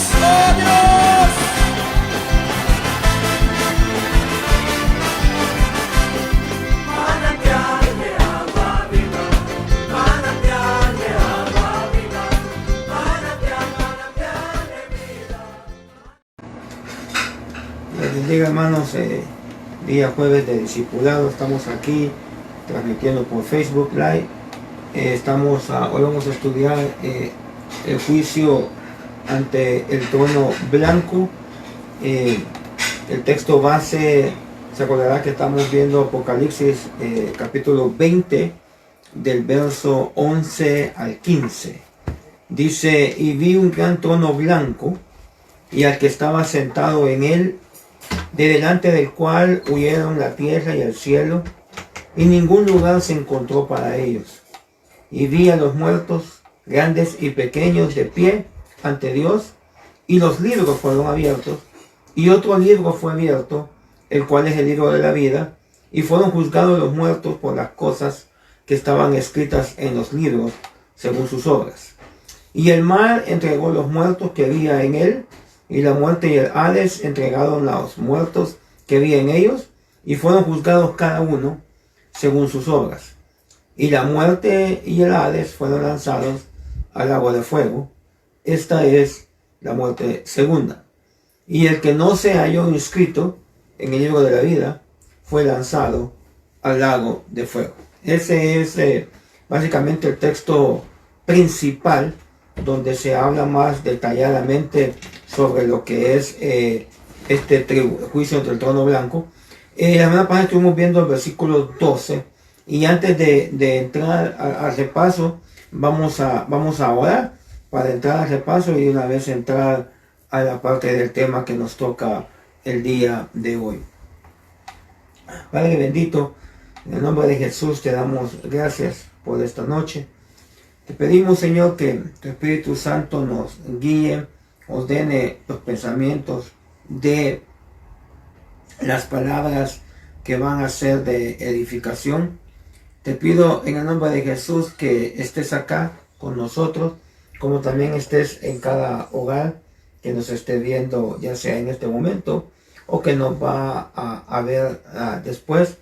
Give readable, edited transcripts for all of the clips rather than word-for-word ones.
¡Oh, Dios! Manantial de agua viva, manantial de agua viva, manantial de vida. Les bendiga, hermanos. Día jueves de discipulado, estamos aquí transmitiendo por Facebook Live. Hoy vamos a estudiar el juicio ante el trono blanco. El texto base, se acordará que estamos viendo Apocalipsis capítulo 20 del verso 11 al 15. Dice: y vi un gran trono blanco y al que estaba sentado en él, de delante del cual huyeron la tierra y el cielo, y ningún lugar se encontró para ellos. Y vi a los muertos, grandes y pequeños, de pie ante Dios, y los libros fueron abiertos, y otro libro fue abierto, el cual es el libro de la vida, y fueron juzgados los muertos por las cosas que estaban escritas en los libros, según sus obras. Y el mar entregó los muertos que había en él, y la muerte y el Hades entregaron a los muertos que había en ellos, y fueron juzgados cada uno según sus obras. Y la muerte y el Hades fueron lanzados al lago de fuego. Esta es la muerte segunda. Y el que no se halló inscrito en el libro de la vida fue lanzado al lago de fuego. Ese es básicamente el texto principal, donde se habla más detalladamente sobre lo que es este juicio entre el trono blanco. La semana pasada estuvimos viendo el versículo 12, y antes de entrar al repaso, vamos a orar para entrar al repaso y una vez entrar a la parte del tema que nos toca el día de hoy. Padre bendito, en el nombre de Jesús te damos gracias por esta noche. Te pedimos, Señor, que tu Espíritu Santo nos guíe, ordene los pensamientos de las palabras que van a ser de edificación. Te pido en el nombre de Jesús que estés acá con nosotros, como también estés en cada hogar que nos esté viendo, ya sea en este momento o que nos va a ver después.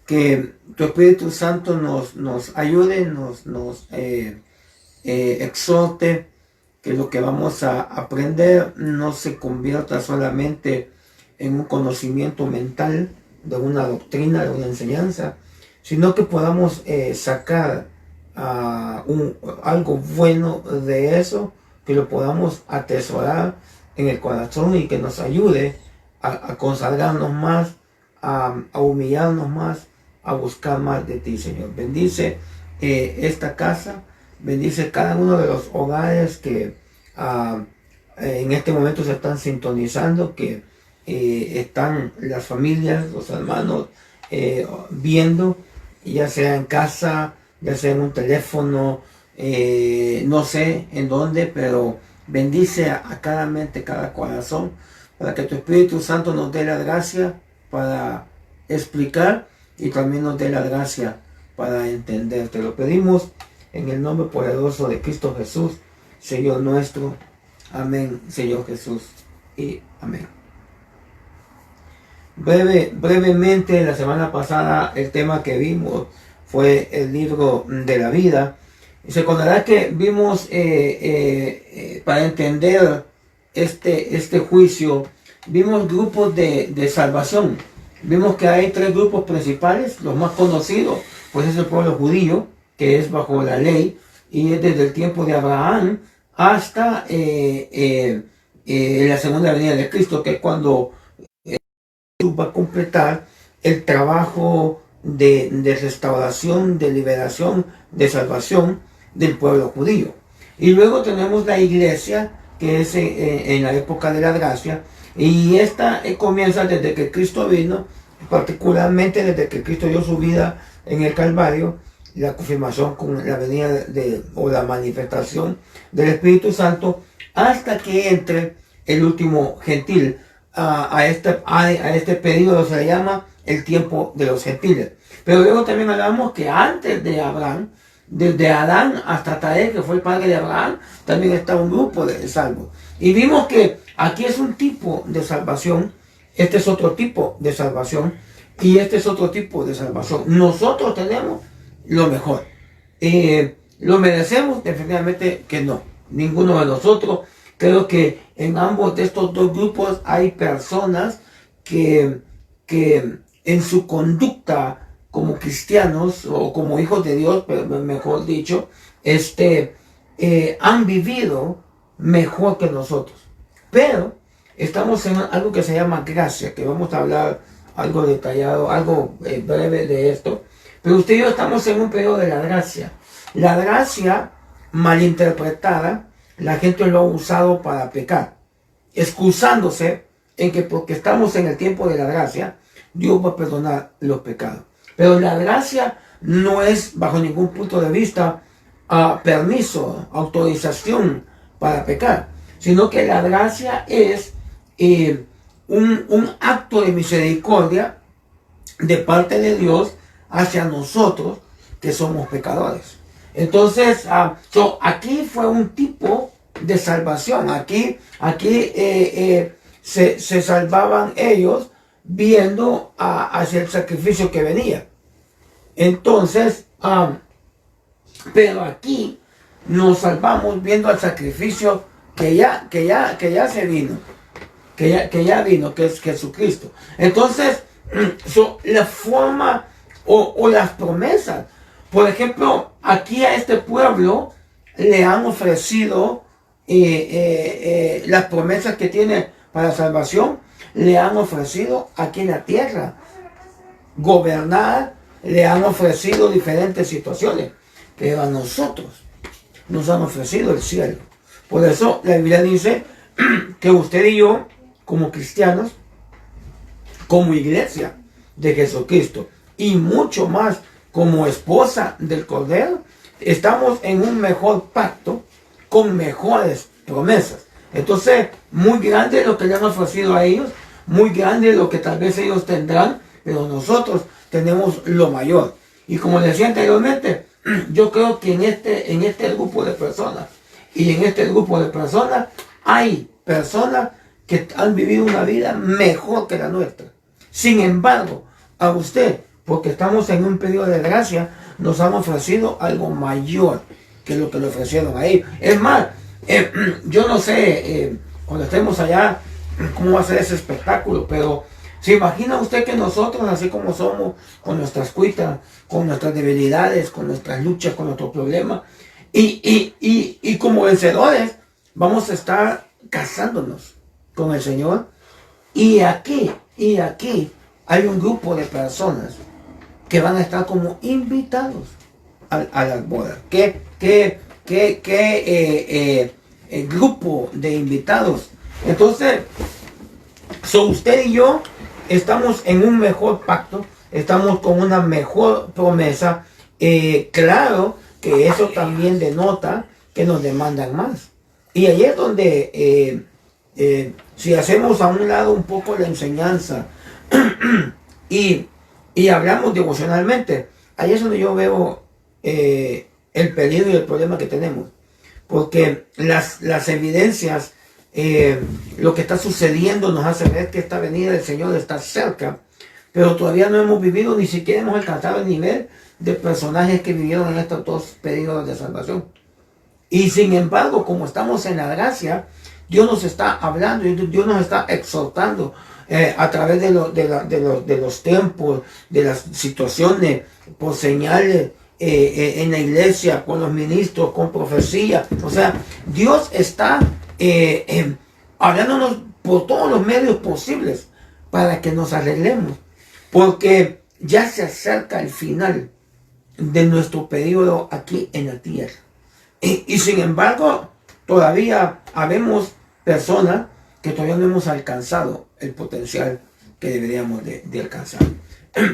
Que tu Espíritu Santo nos ayude, nos exhorte, que lo que vamos a aprender no se convierta solamente en un conocimiento mental de una doctrina, de una enseñanza, sino que podamos sacar algo bueno de eso, que lo podamos atesorar en el corazón y que nos ayude a consagrarnos más, a humillarnos más, a buscar más de ti, Señor. Bendice esta casa, bendice cada uno de los hogares que en este momento se están sintonizando, que están las familias, los hermanos viendo, ya sea en casa, ya sea en un teléfono, no sé en dónde, pero bendice a cada mente, cada corazón, para que tu Espíritu Santo nos dé la gracia para explicar y también nos dé la gracia para entender. Te lo pedimos en el nombre poderoso de Cristo Jesús, Señor nuestro. Amén, Señor Jesús, y amén. Brevemente, la semana pasada el tema que vimos fue el libro de la vida. Y se acordará que vimos para entender este juicio, vimos grupos de salvación. Vimos que hay tres grupos principales. Los más conocidos pues es el pueblo judío, que es bajo la ley, y es desde el tiempo de Abraham hasta la segunda venida de Cristo, que es cuando Jesús va a completar el trabajo de restauración, de liberación, de salvación del pueblo judío. Y luego tenemos la iglesia, que es en la época de la gracia, y esta comienza desde que Cristo vino, particularmente desde que Cristo dio su vida en el Calvario, la confirmación con la venida o la manifestación del Espíritu Santo, hasta que entre el último gentil. A este periodo se le llama el tiempo de los gentiles. Pero luego también hablamos que antes de Abraham desde Adán hasta Taé, que fue el padre de Abraham, también está un grupo de salvos. Y vimos que aquí es un tipo de salvación, este es otro tipo de salvación, y este es otro tipo de salvación. Nosotros tenemos lo mejor. ¿Lo merecemos? Definitivamente que no. Ninguno de nosotros. Creo que en ambos de estos dos grupos hay personas que en su conducta como cristianos o como hijos de Dios, pero mejor dicho, han vivido mejor que nosotros. Pero estamos en algo que se llama gracia, que vamos a hablar algo detallado, algo breve de esto. Pero usted y yo estamos en un periodo de la gracia. La gracia malinterpretada, la gente lo ha usado para pecar, excusándose en que porque estamos en el tiempo de la gracia, Dios va a perdonar los pecados. Pero la gracia no es bajo ningún punto de vista permiso, autorización para pecar, sino que la gracia es un acto de misericordia de parte de Dios hacia nosotros que somos pecadores. Entonces, aquí fue un tipo de salvación. Aquí se salvaban ellos viendo hacia el sacrificio que venía. Entonces, pero aquí nos salvamos viendo al sacrificio que ya se vino, que ya vino, que es Jesucristo. Entonces, la forma o las promesas, por ejemplo, aquí a este pueblo le han ofrecido las promesas que tiene para salvación, le han ofrecido aquí en la tierra, gobernar, le han ofrecido diferentes situaciones, pero a nosotros nos han ofrecido el cielo. Por eso la Biblia dice que usted y yo, como cristianos, como iglesia de Jesucristo, y mucho más como esposa del Cordero, estamos en un mejor pacto con mejores promesas. Entonces, muy grande lo que le han ofrecido a ellos, muy grande lo que tal vez ellos tendrán, pero nosotros tenemos lo mayor. Y como decía anteriormente, yo creo que en este grupo de personas, y en este grupo de personas, hay personas que han vivido una vida mejor que la nuestra. Sin embargo, a usted, porque estamos en un periodo de gracia, nos han ofrecido algo mayor que lo que le ofrecieron a ellos. Es más, yo no sé, cuando estemos allá, cómo va a ser ese espectáculo, pero ¿se imagina usted que nosotros, así como somos, con nuestras cuitas, con nuestras debilidades, con nuestras luchas, con nuestros problemas, y como vencedores, vamos a estar casándonos con el Señor? Y aquí hay un grupo de personas que van a estar como invitados a las bodas. ¿Qué grupo de invitados? Entonces, usted y yo estamos en un mejor pacto, estamos con una mejor promesa. Claro que eso también denota que nos demandan más. Y ahí es donde, si hacemos a un lado un poco la enseñanza y hablamos devocionalmente, ahí es donde yo veo el peligro y el problema que tenemos. Porque las evidencias, lo que está sucediendo nos hace ver que esta venida del Señor está cerca, pero todavía no hemos vivido, ni siquiera hemos alcanzado el nivel de personajes que vivieron en estos dos periodos de salvación. Y sin embargo, como estamos en la gracia, Dios nos está hablando y Dios nos está exhortando a través de los tiempos, de las situaciones, por señales en la iglesia, con los ministros, con profecía. O sea, Dios está hablándonos por todos los medios posibles para que nos arreglemos, porque ya se acerca el final de nuestro periodo aquí en la tierra. Y sin embargo, todavía habemos personas que todavía no hemos alcanzado el potencial que deberíamos de alcanzar.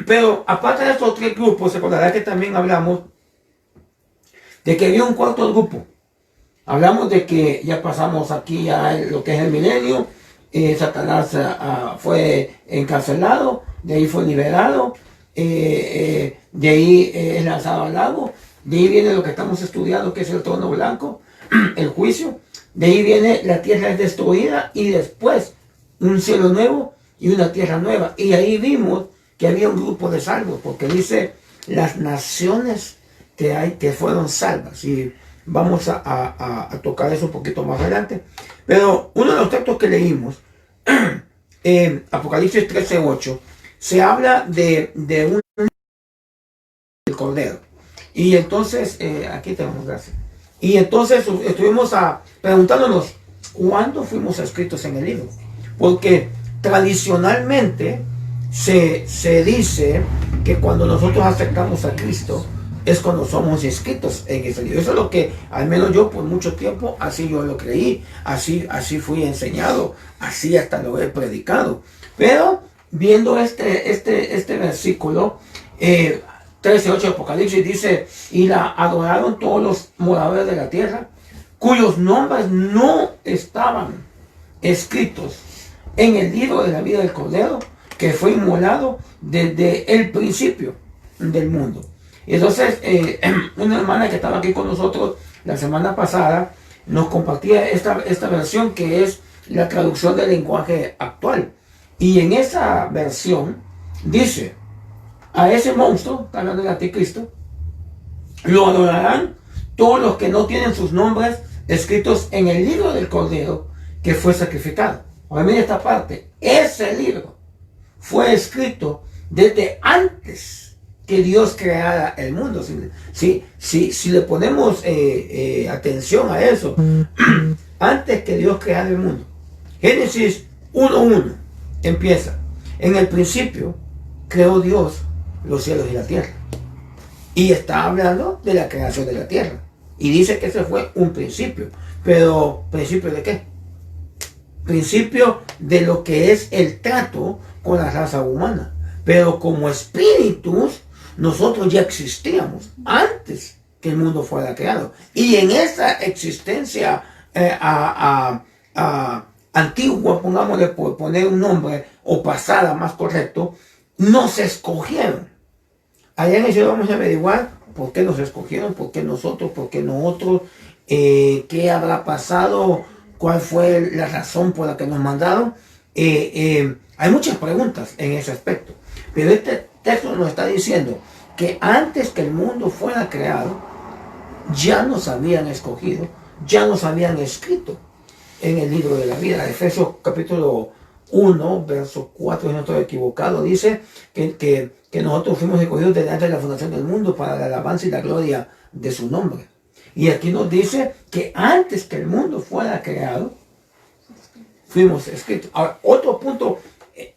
Pero aparte de estos tres grupos, se acordará que también hablamos de que había un cuarto grupo. Hablamos de que ya pasamos aquí a lo que es el milenio, Satanás fue encarcelado, de ahí fue liberado, de ahí es lanzado al lago, de ahí viene lo que estamos estudiando, que es el trono blanco, el juicio, de ahí viene la tierra es destruida y después un cielo nuevo y una tierra nueva. Y ahí vimos que había un grupo de salvos, porque dice las naciones que fueron salvas. Y vamos a tocar eso un poquito más adelante. Pero uno de los textos que leímos, Apocalipsis 13:8, se habla de un cordero. Y entonces, aquí tenemos, gracias. Y entonces estuvimos preguntándonos, ¿cuándo fuimos escritos en el libro? Porque tradicionalmente se dice que cuando nosotros aceptamos a Cristo es cuando somos inscritos en ese libro. Eso es lo que, al menos yo por mucho tiempo, así yo lo creí, así fui enseñado, así hasta lo he predicado. Pero viendo este versículo, 13:8 de Apocalipsis dice, y la adoraron todos los moradores de la tierra, cuyos nombres no estaban escritos en el libro de la vida del Cordero, que fue inmolado desde el principio del mundo. Y entonces, una hermana que estaba aquí con nosotros la semana pasada, nos compartía esta versión que es la traducción del lenguaje actual. Y en esa versión dice, a ese monstruo, está hablando del anticristo, lo adorarán todos los que no tienen sus nombres escritos en el libro del Cordero que fue sacrificado. Ahora miren esta parte, ese libro fue escrito desde antes que Dios creara el mundo. Si le ponemos atención a eso, antes que Dios creara el mundo. Génesis 1:1 empieza, en el principio creó Dios los cielos y la tierra. Y está hablando de la creación de la tierra. Y dice que ese fue un principio. Pero, ¿principio de qué? Principio de lo que es el trato con la raza humana. Pero como espíritus, nosotros ya existíamos antes que el mundo fuera creado. Y en esa existencia antigua, pongámosle por poner un nombre, o pasada más correcto, nos escogieron. Allá en el cielo vamos a averiguar por qué nos escogieron, por qué nosotros, qué habrá pasado, cuál fue la razón por la que nos mandaron. Hay muchas preguntas en ese aspecto, pero este texto nos está diciendo que antes que el mundo fuera creado, ya nos habían escogido, ya nos habían escrito en el libro de la vida. Efesios capítulo 1, verso 4, si no estoy equivocado, dice que nosotros fuimos escogidos desde antes de la fundación del mundo para la alabanza y la gloria de su nombre. Y aquí nos dice que antes que el mundo fuera creado, fuimos escritos. Ahora, otro punto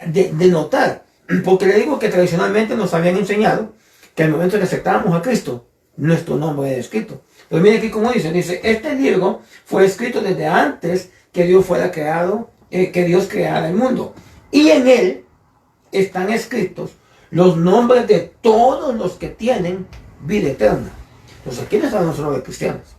de notar, porque le digo que tradicionalmente nos habían enseñado que al momento que aceptábamos a Cristo, nuestro nombre era escrito. Pero mire aquí como dice, este libro fue escrito desde antes que Dios fuera creado, que Dios creara el mundo. Y en él están escritos los nombres de todos los que tienen vida eterna. Entonces aquí no estamos solo de cristianos.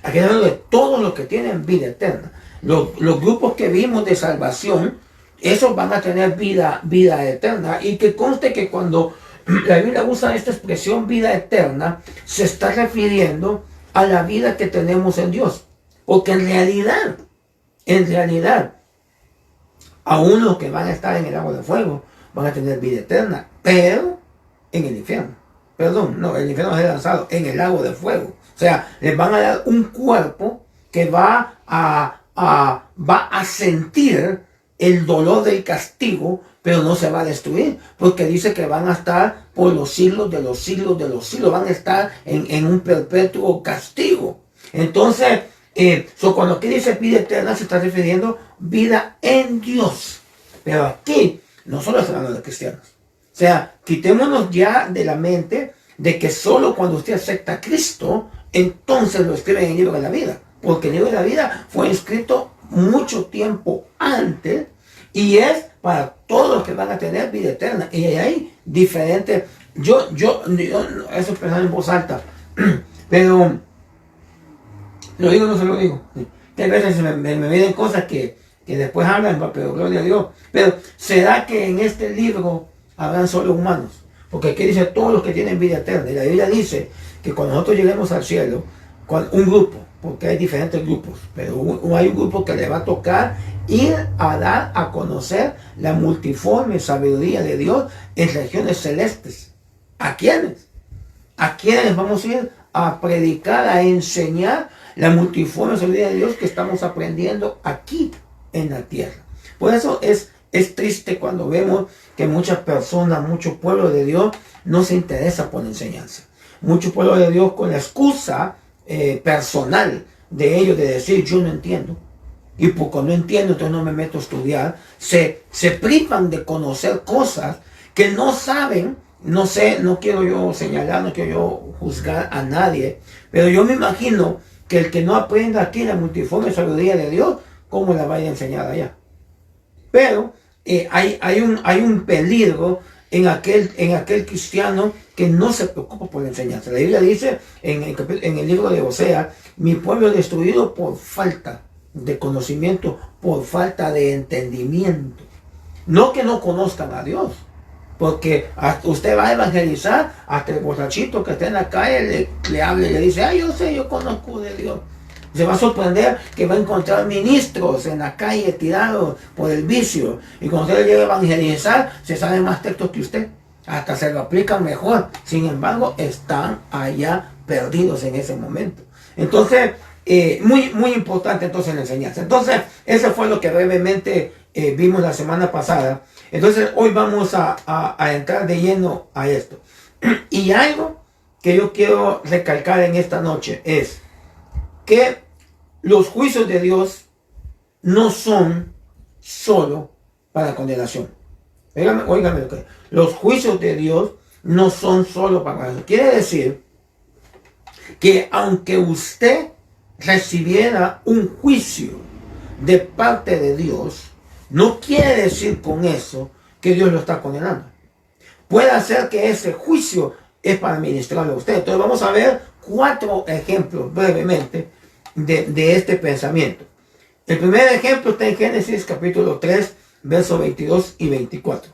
Aquí estamos de todos los que tienen vida eterna. Los grupos que vimos de salvación, esos van a tener vida eterna. Y que conste que cuando la Biblia usa esta expresión vida eterna, se está refiriendo a la vida que tenemos en Dios. Porque en realidad, aún los que van a estar en el lago de fuego van a tener vida eterna, pero en el infierno. Perdón, no, el infierno es lanzado en el lago de fuego. O sea, les van a dar un cuerpo que va a sentir el dolor del castigo, pero no se va a destruir, porque dice que van a estar por los siglos de los siglos de los siglos, van a estar en un perpetuo castigo. Entonces, cuando aquí dice vida eterna, se está refiriendo vida en Dios. Pero aquí no solo está hablando de cristianos. O sea, quitémonos ya de la mente de que solo cuando usted acepta a Cristo, entonces lo escribe en el libro de la vida. Porque el libro de la vida fue escrito mucho tiempo antes y es para todos los que van a tener vida eterna. Y hay diferentes, yo eso es pensar en voz alta, pero lo digo, no se lo digo. Que a veces me vienen cosas que después hablan, pero gloria a Dios. Pero ¿será que en este libro habrán solo humanos? Porque aquí dice todos los que tienen vida eterna. Y la Biblia dice que cuando nosotros lleguemos al cielo, un grupo, porque hay diferentes grupos, pero hay un grupo que le va a tocar ir a dar a conocer la multiforme sabiduría de Dios en regiones celestes. ¿A quiénes? ¿A quiénes vamos a ir? A predicar, a enseñar la multiforme sabiduría de Dios que estamos aprendiendo aquí en la tierra. Por eso es triste cuando vemos que muchas personas, mucho pueblo de Dios no se interesa por la enseñanza. Mucho pueblo de Dios con la excusa personal de ellos de decir yo no entiendo. Y porque no entiendo, entonces no me meto a estudiar. Se privan de conocer cosas que no saben. No sé, no quiero yo señalar, no quiero yo juzgar a nadie. Pero yo me imagino que el que no aprenda aquí la multiforme sabiduría de Dios, ¿cómo la vaya a enseñar allá? Pero hay un peligro en aquel cristiano que no se preocupa por la enseñanza. La Biblia dice en el libro de Osea, mi pueblo es destruido por falta de conocimiento, por falta de entendimiento. No que no conozcan a Dios, porque usted va a evangelizar, hasta el borrachito que está en la calle le habla y le dice, yo sé, yo conozco de Dios. Se va a sorprender que va a encontrar ministros en la calle tirados por el vicio. Y cuando usted le llega a evangelizar, se saben más textos que usted. Hasta se lo aplican mejor. Sin embargo, están allá perdidos en ese momento. Entonces, muy importante entonces la enseñanza. Entonces, eso fue lo que brevemente vimos la semana pasada. Entonces, hoy vamos a entrar de lleno a esto. Y algo que yo quiero recalcar en esta noche es que los juicios de Dios no son solo para condenación. Óigame lo que los juicios de Dios no son solo para condenación. Quiere decir que aunque usted recibiera un juicio de parte de Dios, no quiere decir con eso que Dios lo está condenando. Puede ser que ese juicio es para ministrarle a usted. Entonces vamos a ver 4 ejemplos brevemente de este pensamiento. El primer ejemplo está en Génesis capítulo 3, versos 22 y 24.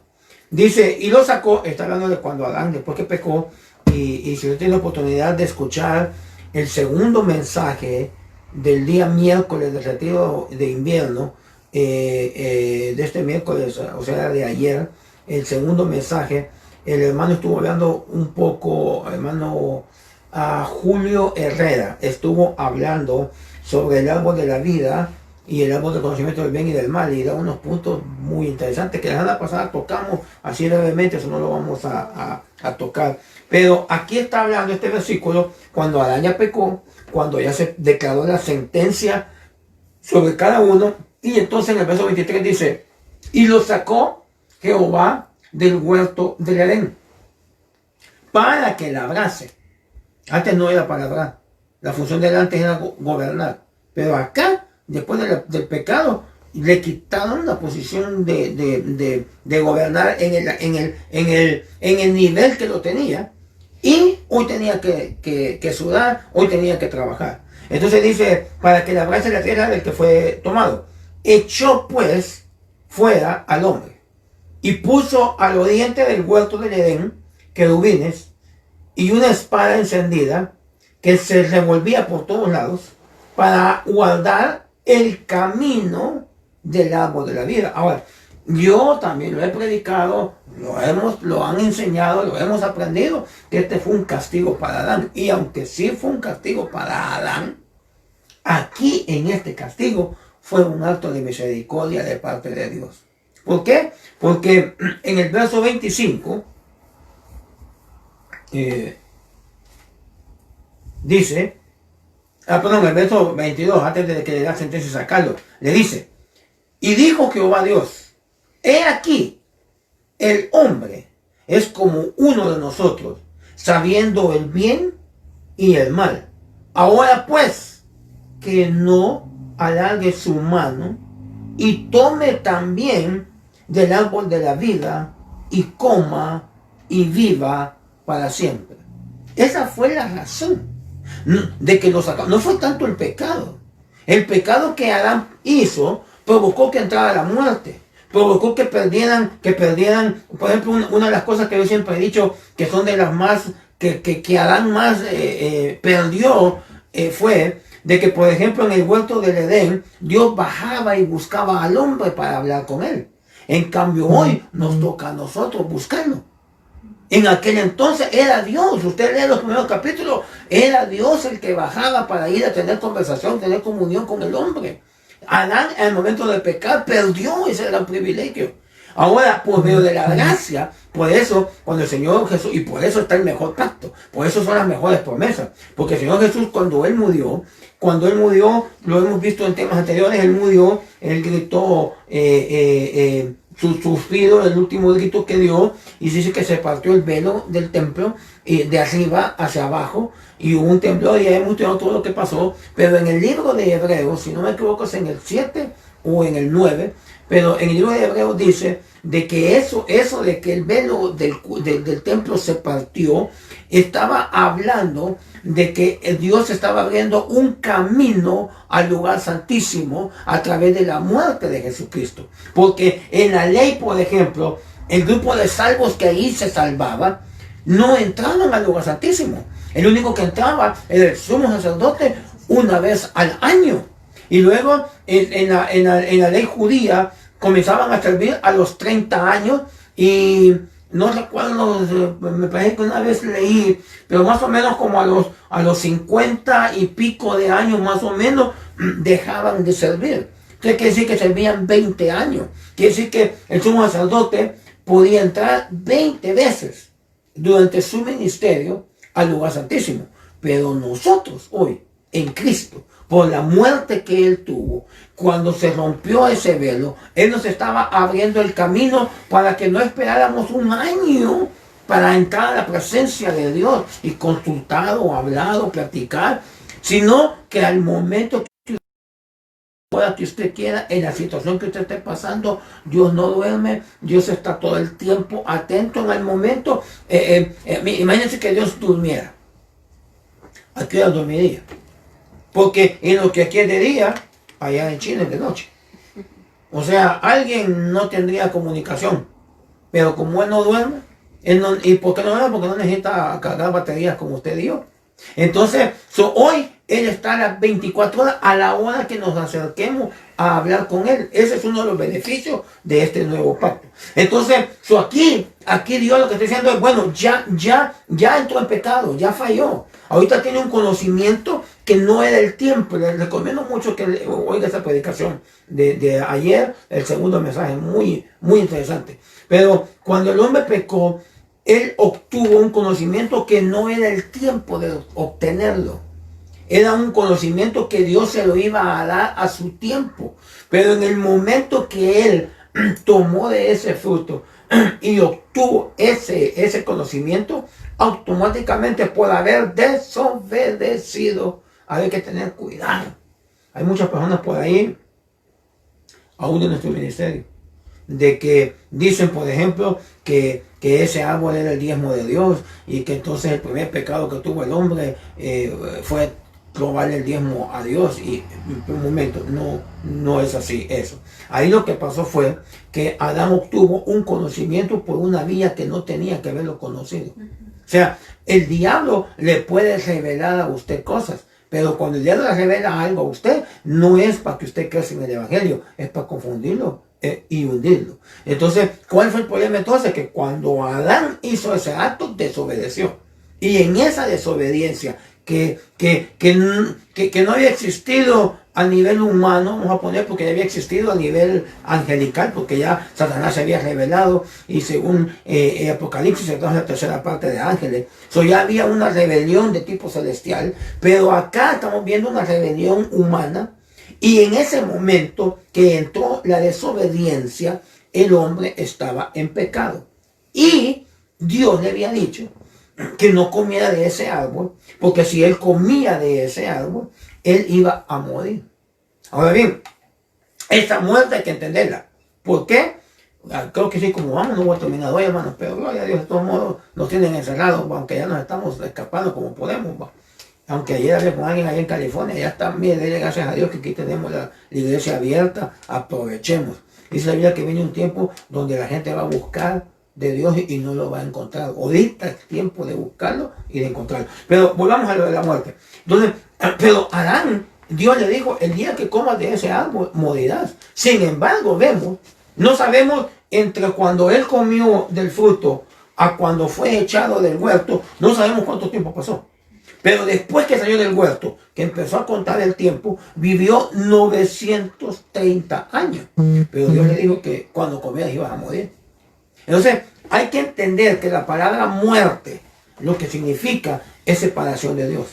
Dice, y lo sacó, está hablando de cuando Adán, después que pecó, y si usted tiene la oportunidad de escuchar el segundo mensaje del día miércoles del retiro de invierno, de este miércoles, o sea, de ayer, el segundo mensaje, el hermano estuvo hablando un poco, hermano Julio Herrera, estuvo hablando sobre el árbol de la vida y el árbol del conocimiento del bien y del mal, y da unos puntos muy interesantes que la semana pasada tocamos así brevemente, eso no lo vamos a tocar. Pero aquí está hablando este versículo cuando Adán ya pecó, cuando ya se declaró la sentencia sobre cada uno, y entonces en el verso 23 dice, y lo sacó Jehová del huerto del Edén para que labrase. Antes no era para labrar, la función de antes era gobernar, pero acá, después del pecado, le quitaron la posición de gobernar en el nivel que lo tenía, y hoy tenía que sudar, hoy tenía que trabajar. Entonces dice, para que labrase la tierra del que fue tomado. Echó pues fuera al hombre, y puso al oriente del huerto del Edén querubines y una espada encendida que se revolvía por todos lados para guardar el camino del árbol de la vida. Ahora, yo también lo he predicado, lo han enseñado, lo hemos aprendido, que este fue un castigo para Adán. Y aunque sí fue un castigo para Adán, aquí en este castigo fue un acto de misericordia de parte de Dios. ¿Por qué? Porque en el verso 25 dice, el verso 22, antes de que le da sentencia a Carlos, le dice, y dijo Jehová Dios, he aquí, el hombre es como uno de nosotros, sabiendo el bien y el mal. Ahora pues, que no alargue su mano y tome también del árbol de la vida y coma y viva para siempre. Esa fue la razón de que lo sacó. No fue tanto el pecado. El pecado que Adán hizo provocó que entrara la muerte. provocó que perdieran, por ejemplo, una de las cosas que yo siempre he dicho, que son de las más, que Adán más perdió, fue de que, por ejemplo, en el huerto del Edén, Dios bajaba y buscaba al hombre para hablar con él. En cambio, hoy nos toca a nosotros buscarlo. En aquel entonces era Dios, usted lee los primeros capítulos, era Dios el que bajaba para ir a tener conversación, tener comunión con el hombre. Adán, en el momento de pecar, perdió ese gran privilegio. Ahora, por medio de la gracia, por eso, cuando el Señor Jesús, y por eso está el mejor pacto, por eso son las mejores promesas, porque el Señor Jesús, cuando Él murió, lo hemos visto en temas anteriores, Él murió, Él gritó, su suspiro, el último grito que dio, y dice que se partió el velo del templo de arriba hacia abajo, y hubo un temblor, y hemos tenido todo lo que pasó, pero en el libro de Hebreos, si no me equivoco, es en el 7 o en el 9, pero en el libro de Hebreos dice de que eso de que el velo del templo se partió, estaba hablando de que Dios estaba abriendo un camino al lugar santísimo a través de la muerte de Jesucristo. Porque en la ley, por ejemplo, el grupo de salvos que ahí se salvaba, no entraban al lugar santísimo. El único que entraba era el sumo sacerdote una vez al año. Y luego en la ley judía comenzaban a servir a los 30 años y no recuerdo, me parece que una vez leí, pero más o menos como a los 50 y pico de años más o menos dejaban de servir. Entonces quiere decir que servían 20 años. Quiere decir que el sumo sacerdote podía entrar 20 veces durante su ministerio al lugar santísimo. Pero nosotros hoy, en Cristo, por la muerte que Él tuvo, cuando se rompió ese velo, Él nos estaba abriendo el camino para que no esperáramos un año para entrar a la presencia de Dios y consultar o hablar o platicar, sino que al momento que usted quiera, en la situación que usted esté pasando, Dios no duerme, Dios está todo el tiempo atento en el momento. Imagínense que Dios durmiera. ¿A qué hora dormiría? Porque en lo que aquí es de día, allá en China es de noche. O sea, alguien no tendría comunicación. Pero como él no duerme, ¿y por qué no duerme? Porque no necesita cargar baterías como usted y yo. Entonces, hoy Él está a las 24 horas a la hora que nos acerquemos a hablar con Él. Ese es uno de los beneficios de este nuevo pacto. Entonces, aquí Dios lo que está diciendo es, bueno, ya entró en pecado, ya falló. Ahorita tiene un conocimiento que no era el tiempo. Les recomiendo mucho que oiga esa predicación de ayer, el segundo mensaje, muy, muy interesante. Pero cuando el hombre pecó, él obtuvo un conocimiento que no era el tiempo de obtenerlo. Era un conocimiento que Dios se lo iba a dar a su tiempo. Pero en el momento que él tomó de ese fruto y obtuvo ese conocimiento, automáticamente por haber desobedecido, hay que tener cuidado. Hay muchas personas por ahí, aún en nuestro ministerio, de que dicen, por ejemplo, que ese árbol era el diezmo de Dios y que entonces el primer pecado que tuvo el hombre fue robarle el diezmo a Dios. Y en un momento, no es así eso. Ahí lo que pasó fue que Adán obtuvo un conocimiento por una vía que no tenía que haberlo conocido. O sea, el diablo le puede revelar a usted cosas, pero cuando el diablo le revela algo a usted, no es para que usted crezca en el evangelio, es para confundirlo y hundirlo. Entonces, ¿cuál fue el problema entonces? Que cuando Adán hizo ese acto, desobedeció. Y en esa desobediencia, que no había existido a nivel humano, vamos a poner, porque ya había existido a nivel angelical, porque ya Satanás se había revelado, y según Apocalipsis, entonces la tercera parte de ángeles, ya había una rebelión de tipo celestial, pero acá estamos viendo una rebelión humana. Y en ese momento que entró la desobediencia, el hombre estaba en pecado. Y Dios le había dicho que no comiera de ese árbol, porque si él comía de ese árbol, él iba a morir. Ahora bien, esta muerte hay que entenderla. ¿Por qué? Creo que sí, como vamos, no voy a terminar hoy, hermanos, pero gloria a Dios, de todos modos nos tienen encerrados, aunque ya nos estamos escapando como podemos. Aunque ayer hablé con alguien allá en California, ya también, gracias a Dios que aquí tenemos la iglesia abierta, aprovechemos. Dice la Biblia que viene un tiempo donde la gente va a buscar de Dios y no lo va a encontrar. Ahorita es tiempo de buscarlo y de encontrarlo. Pero volvamos a lo de la muerte. Entonces, pero Adán, Dios le dijo, el día que comas de ese árbol morirás. Sin embargo, no sabemos entre cuando él comió del fruto a cuando fue echado del huerto, no sabemos cuánto tiempo pasó. Pero después que salió del huerto, que empezó a contar el tiempo, vivió 930 años. Pero Dios le dijo que cuando comieras ibas a morir. Entonces, hay que entender que la palabra muerte, lo que significa es separación de Dios.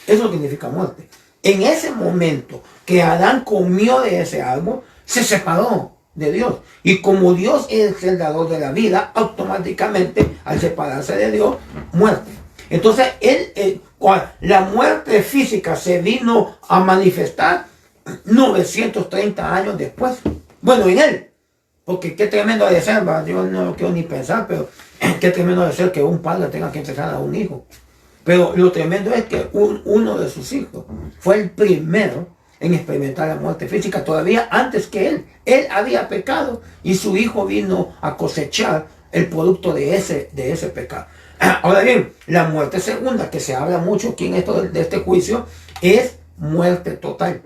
Eso significa muerte. En ese momento que Adán comió de ese árbol, se separó de Dios. Y como Dios es el dador de la vida, automáticamente, al separarse de Dios, muerte. Entonces, la muerte física se vino a manifestar 930 años después. Bueno, en él. Porque qué tremendo de ser, ¿verdad? Yo no lo quiero ni pensar, pero qué tremendo de ser que un padre tenga que entregar a un hijo. Pero lo tremendo es que uno de sus hijos fue el primero en experimentar la muerte física, todavía antes que él. Él había pecado y su hijo vino a cosechar el producto de ese pecado. Ahora bien, la muerte segunda, que se habla mucho aquí en esto de este juicio, es muerte total.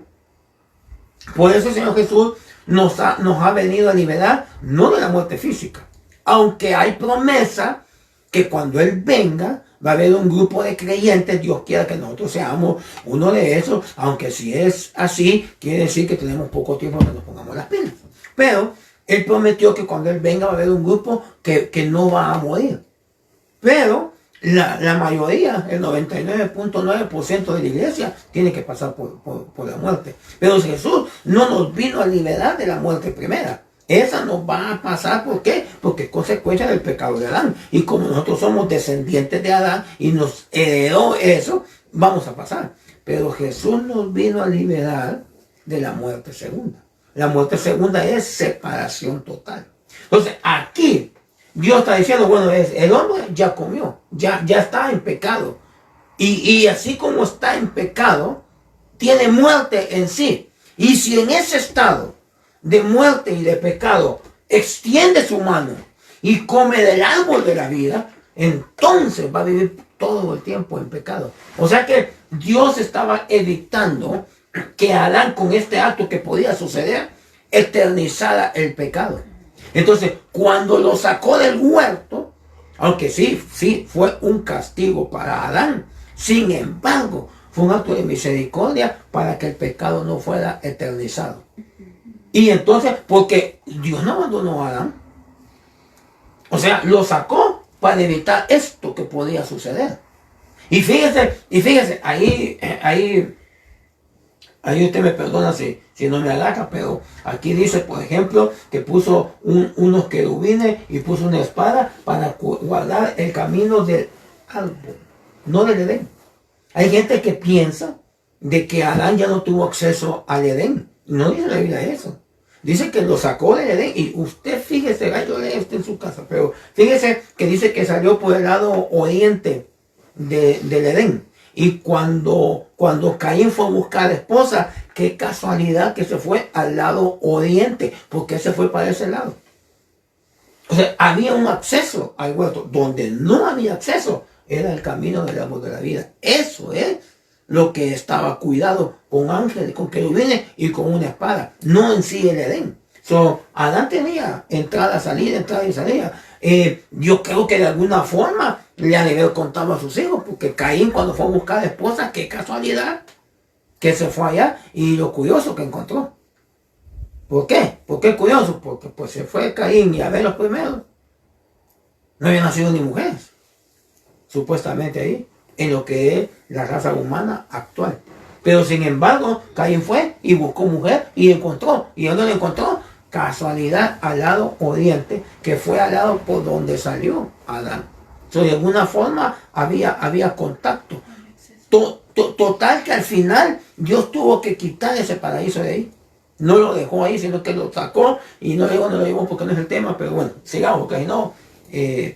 Por eso el Señor Jesús nos ha venido a liberar, no de la muerte física, aunque hay promesa que cuando Él venga va a haber un grupo de creyentes. Dios quiera que nosotros seamos uno de esos, aunque si es así, quiere decir que tenemos poco tiempo para que nos pongamos las pilas. Pero Él prometió que cuando Él venga va a haber un grupo que no va a morir. Pero la mayoría, el 99.9% de la iglesia, tiene que pasar por la muerte. Pero Jesús no nos vino a liberar de la muerte primera. Esa nos va a pasar, ¿por qué? Porque es consecuencia del pecado de Adán. Y como nosotros somos descendientes de Adán y nos heredó eso, vamos a pasar. Pero Jesús nos vino a liberar de la muerte segunda. La muerte segunda es separación total. Entonces, aquí Dios está diciendo, bueno, el hombre ya comió, ya está en pecado. Y así como está en pecado, tiene muerte en sí. Y si en ese estado de muerte y de pecado extiende su mano y come del árbol de la vida, entonces va a vivir todo el tiempo en pecado. O sea que Dios estaba evitando que Adán, con este acto que podía suceder, eternizara el pecado. Entonces, cuando lo sacó del huerto, aunque sí fue un castigo para Adán, sin embargo, fue un acto de misericordia para que el pecado no fuera eternizado. Y entonces, porque Dios no abandonó a Adán, o sea, lo sacó para evitar esto que podía suceder. Y fíjese, ahí usted me perdona si no me agarra, pero aquí dice, por ejemplo, que puso unos querubines y puso una espada para guardar el camino del árbol, no del Edén. Hay gente que piensa de que Adán ya no tuvo acceso al Edén. No dice la Biblia eso. Dice que lo sacó del Edén y usted fíjese, yo leo esto en su casa, pero fíjese que dice que salió por el lado oriente del Edén. Y cuando Caín fue a buscar esposa, qué casualidad que se fue al lado oriente, porque se fue para ese lado. O sea, había un acceso al huerto. Donde no había acceso era el camino del árbol de la vida. Eso es lo que estaba cuidado con ángeles, con querubines y con una espada, no en sí el Edén. Adán tenía entrada, salida, entrada y salida. Yo creo que de alguna forma le han de haber contado a sus hijos, porque Caín, cuando fue a buscar esposa, qué casualidad que se fue allá, y lo curioso que encontró. ¿Por qué? ¿Por qué curioso? Porque pues se fue Caín y Abel los primeros. No había nacido ni mujeres, supuestamente ahí, en lo que es la raza humana actual. Pero sin embargo, Caín fue y buscó mujer y encontró. ¿Y dónde la encontró? Casualidad, al lado oriente, que fue al lado por donde salió Adán. De alguna forma había contacto. Total que al final Dios tuvo que quitar ese paraíso de ahí. No lo dejó ahí, sino que lo sacó. Y no lo digo porque no es el tema, pero bueno, sigamos, porque ahí no,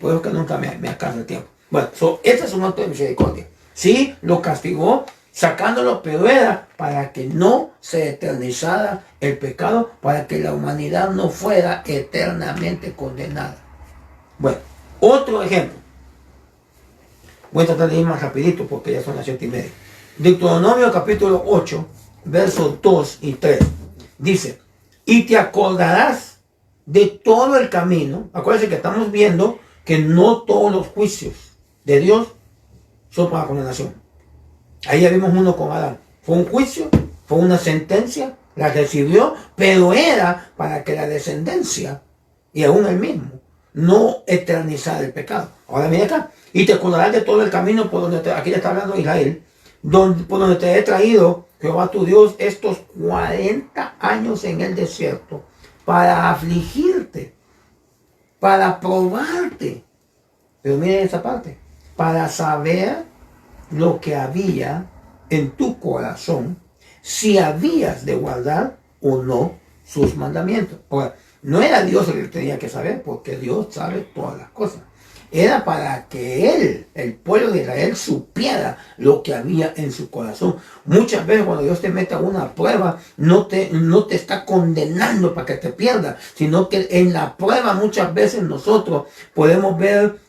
por eso que nunca me alcanza el tiempo. Bueno, ese es un acto de misericordia. Sí, lo castigó. sacándolo, pero era para que no se eternizara el pecado, para que la humanidad no fuera eternamente condenada. Bueno, otro ejemplo. Voy a tratar de ir más rapidito porque ya son las 7:30. Deuteronomio capítulo 8, versos 2 y 3. Dice, y te acordarás de todo el camino. Acuérdense que estamos viendo que no todos los juicios de Dios son para condenación. Ahí ya vimos uno con Adán. Fue un juicio, fue una sentencia, la recibió, pero era para que la descendencia, y aún él mismo, no eternizara el pecado. Ahora mira acá, y te acordarás de todo el camino por donde aquí le está hablando Israel, por donde te he traído, Jehová tu Dios, estos 40 años en el desierto, para afligirte, para probarte. Pero miren esa parte, para saber lo que había en tu corazón, si habías de guardar o no sus mandamientos. Ahora, no era Dios el que tenía que saber, porque Dios sabe todas las cosas. Era para que él, el pueblo de Israel, supiera lo que había en su corazón. Muchas veces cuando Dios te mete a una prueba, no te está condenando para que te pierdas, sino que en la prueba muchas veces nosotros podemos ver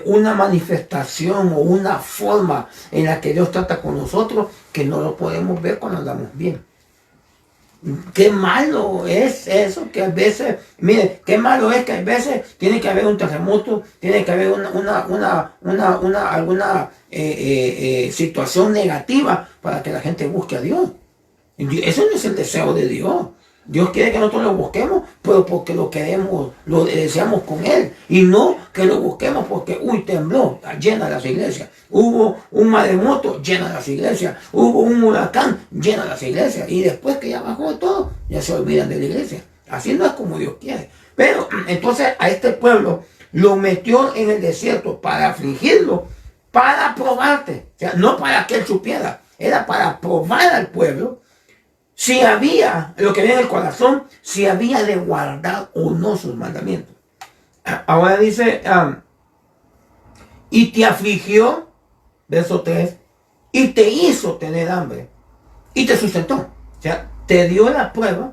una manifestación o una forma en la que Dios trata con nosotros que no lo podemos ver cuando andamos bien. Qué malo es eso, que a veces, mire, qué malo es que a veces tiene que haber un terremoto, tiene que haber alguna situación negativa para que la gente busque a Dios. Eso no es el deseo de Dios. Dios quiere que nosotros lo busquemos, pero porque lo queremos, lo deseamos con Él. Y no que lo busquemos porque, tembló, llena las iglesias. Hubo un maremoto, llena las iglesias. Hubo un huracán, llena las iglesias. Y después que ya bajó todo, ya se olvidan de la iglesia. Así no es como Dios quiere. Pero entonces a este pueblo lo metió en el desierto para afligirlo, para probarte. O sea, no para que Él supiera, era para probar al pueblo si había, lo que había en el corazón, si había de guardar o no sus mandamientos. Ahora dice, y te afligió, verso 3, y te hizo tener hambre, y te sustentó. O sea, te dio la prueba,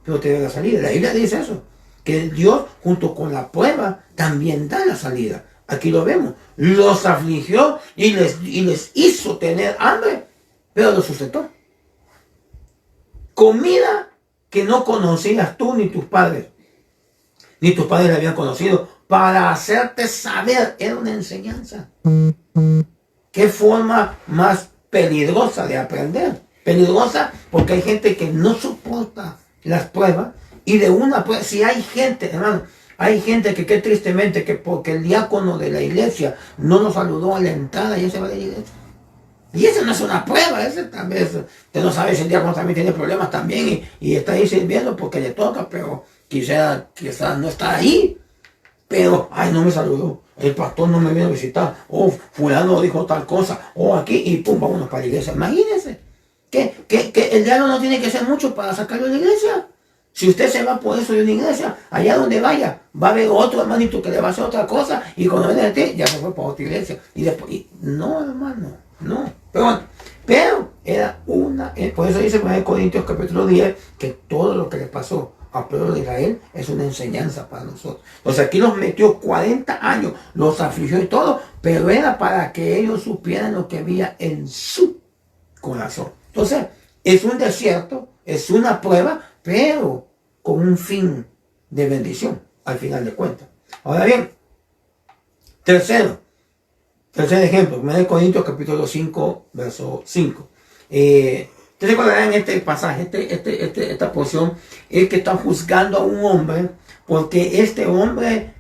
pero te dio la salida. La Biblia dice eso, que Dios junto con la prueba también da la salida. Aquí lo vemos, los afligió y les hizo tener hambre, pero los sustentó. Comida que no conocías tú ni tus padres la habían conocido, para hacerte saber. Era una enseñanza. ¿Qué forma más peligrosa de aprender? Peligrosa porque hay gente que no soporta las pruebas, y de una prueba, si hay gente, hermano, hay gente que tristemente, que porque el diácono de la iglesia no nos saludó a la entrada, ya se va de la iglesia. Y esa no es una prueba, ese tal vez, usted no sabe si el diácono también tiene problemas también y está ahí sirviendo porque le toca, pero quizá no está ahí. Pero, no me saludó, el pastor no me vino a visitar, fulano dijo tal cosa, aquí, y pum, vámonos para la iglesia. Imagínense, que el diálogo no tiene que ser mucho para sacarlo de la iglesia. Si usted se va por eso de una iglesia, allá donde vaya, va a haber otro hermanito que le va a hacer otra cosa, y cuando viene de ti, ya se fue para otra iglesia. Y después, no, hermano, no. Pero era por eso dice 1 Corintios capítulo 10, que todo lo que le pasó al pueblo de Israel es una enseñanza para nosotros. Entonces aquí los metió 40 años, los afligió y todo, pero era para que ellos supieran lo que había en su corazón. Entonces, es un desierto, es una prueba, pero con un fin de bendición, al final de cuentas. Ahora bien, tercer ejemplo, 1 Corintios capítulo 5, verso 5. Ustedes recordarán este pasaje, esta porción, es que está juzgando a un hombre porque este hombre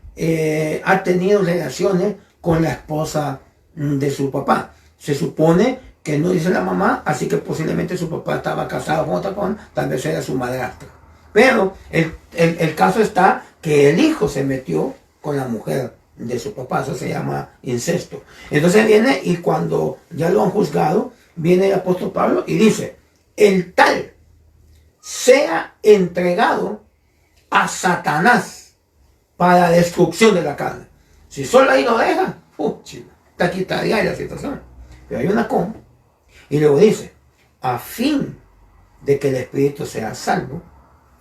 ha tenido relaciones con la esposa de su papá. Se supone que no dice la mamá, así que posiblemente su papá estaba casado con otra persona, tal vez era su madrastra. Pero el caso está que el hijo se metió con la mujer de su papá, eso se llama incesto. Entonces viene, y cuando ya lo han juzgado, viene el apóstol Pablo y dice, el tal sea entregado a Satanás para destrucción de la carne. Si solo ahí lo deja, está quitaría la situación. Pero hay una coma. Y luego dice, a fin de que el espíritu sea salvo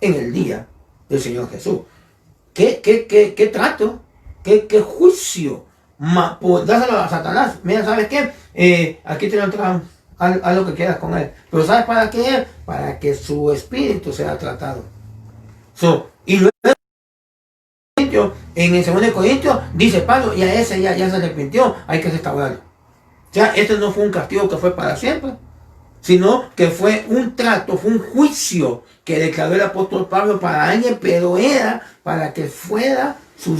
en el día del Señor Jesús. ¿Qué trato? ¿Qué juicio? Pues, dáselo a Satanás. Mira, ¿sabes qué? Aquí te lo traen, haz lo que quieras con él. Pero ¿sabes para qué? Para que su espíritu sea tratado. Y luego en el 2 Corintios dice Pablo, y a ese ya se arrepintió, hay que restaurarlo. O sea, este no fue un castigo que fue para siempre, sino que fue un trato, fue un juicio que declaró el apóstol Pablo para alguien, pero era para que su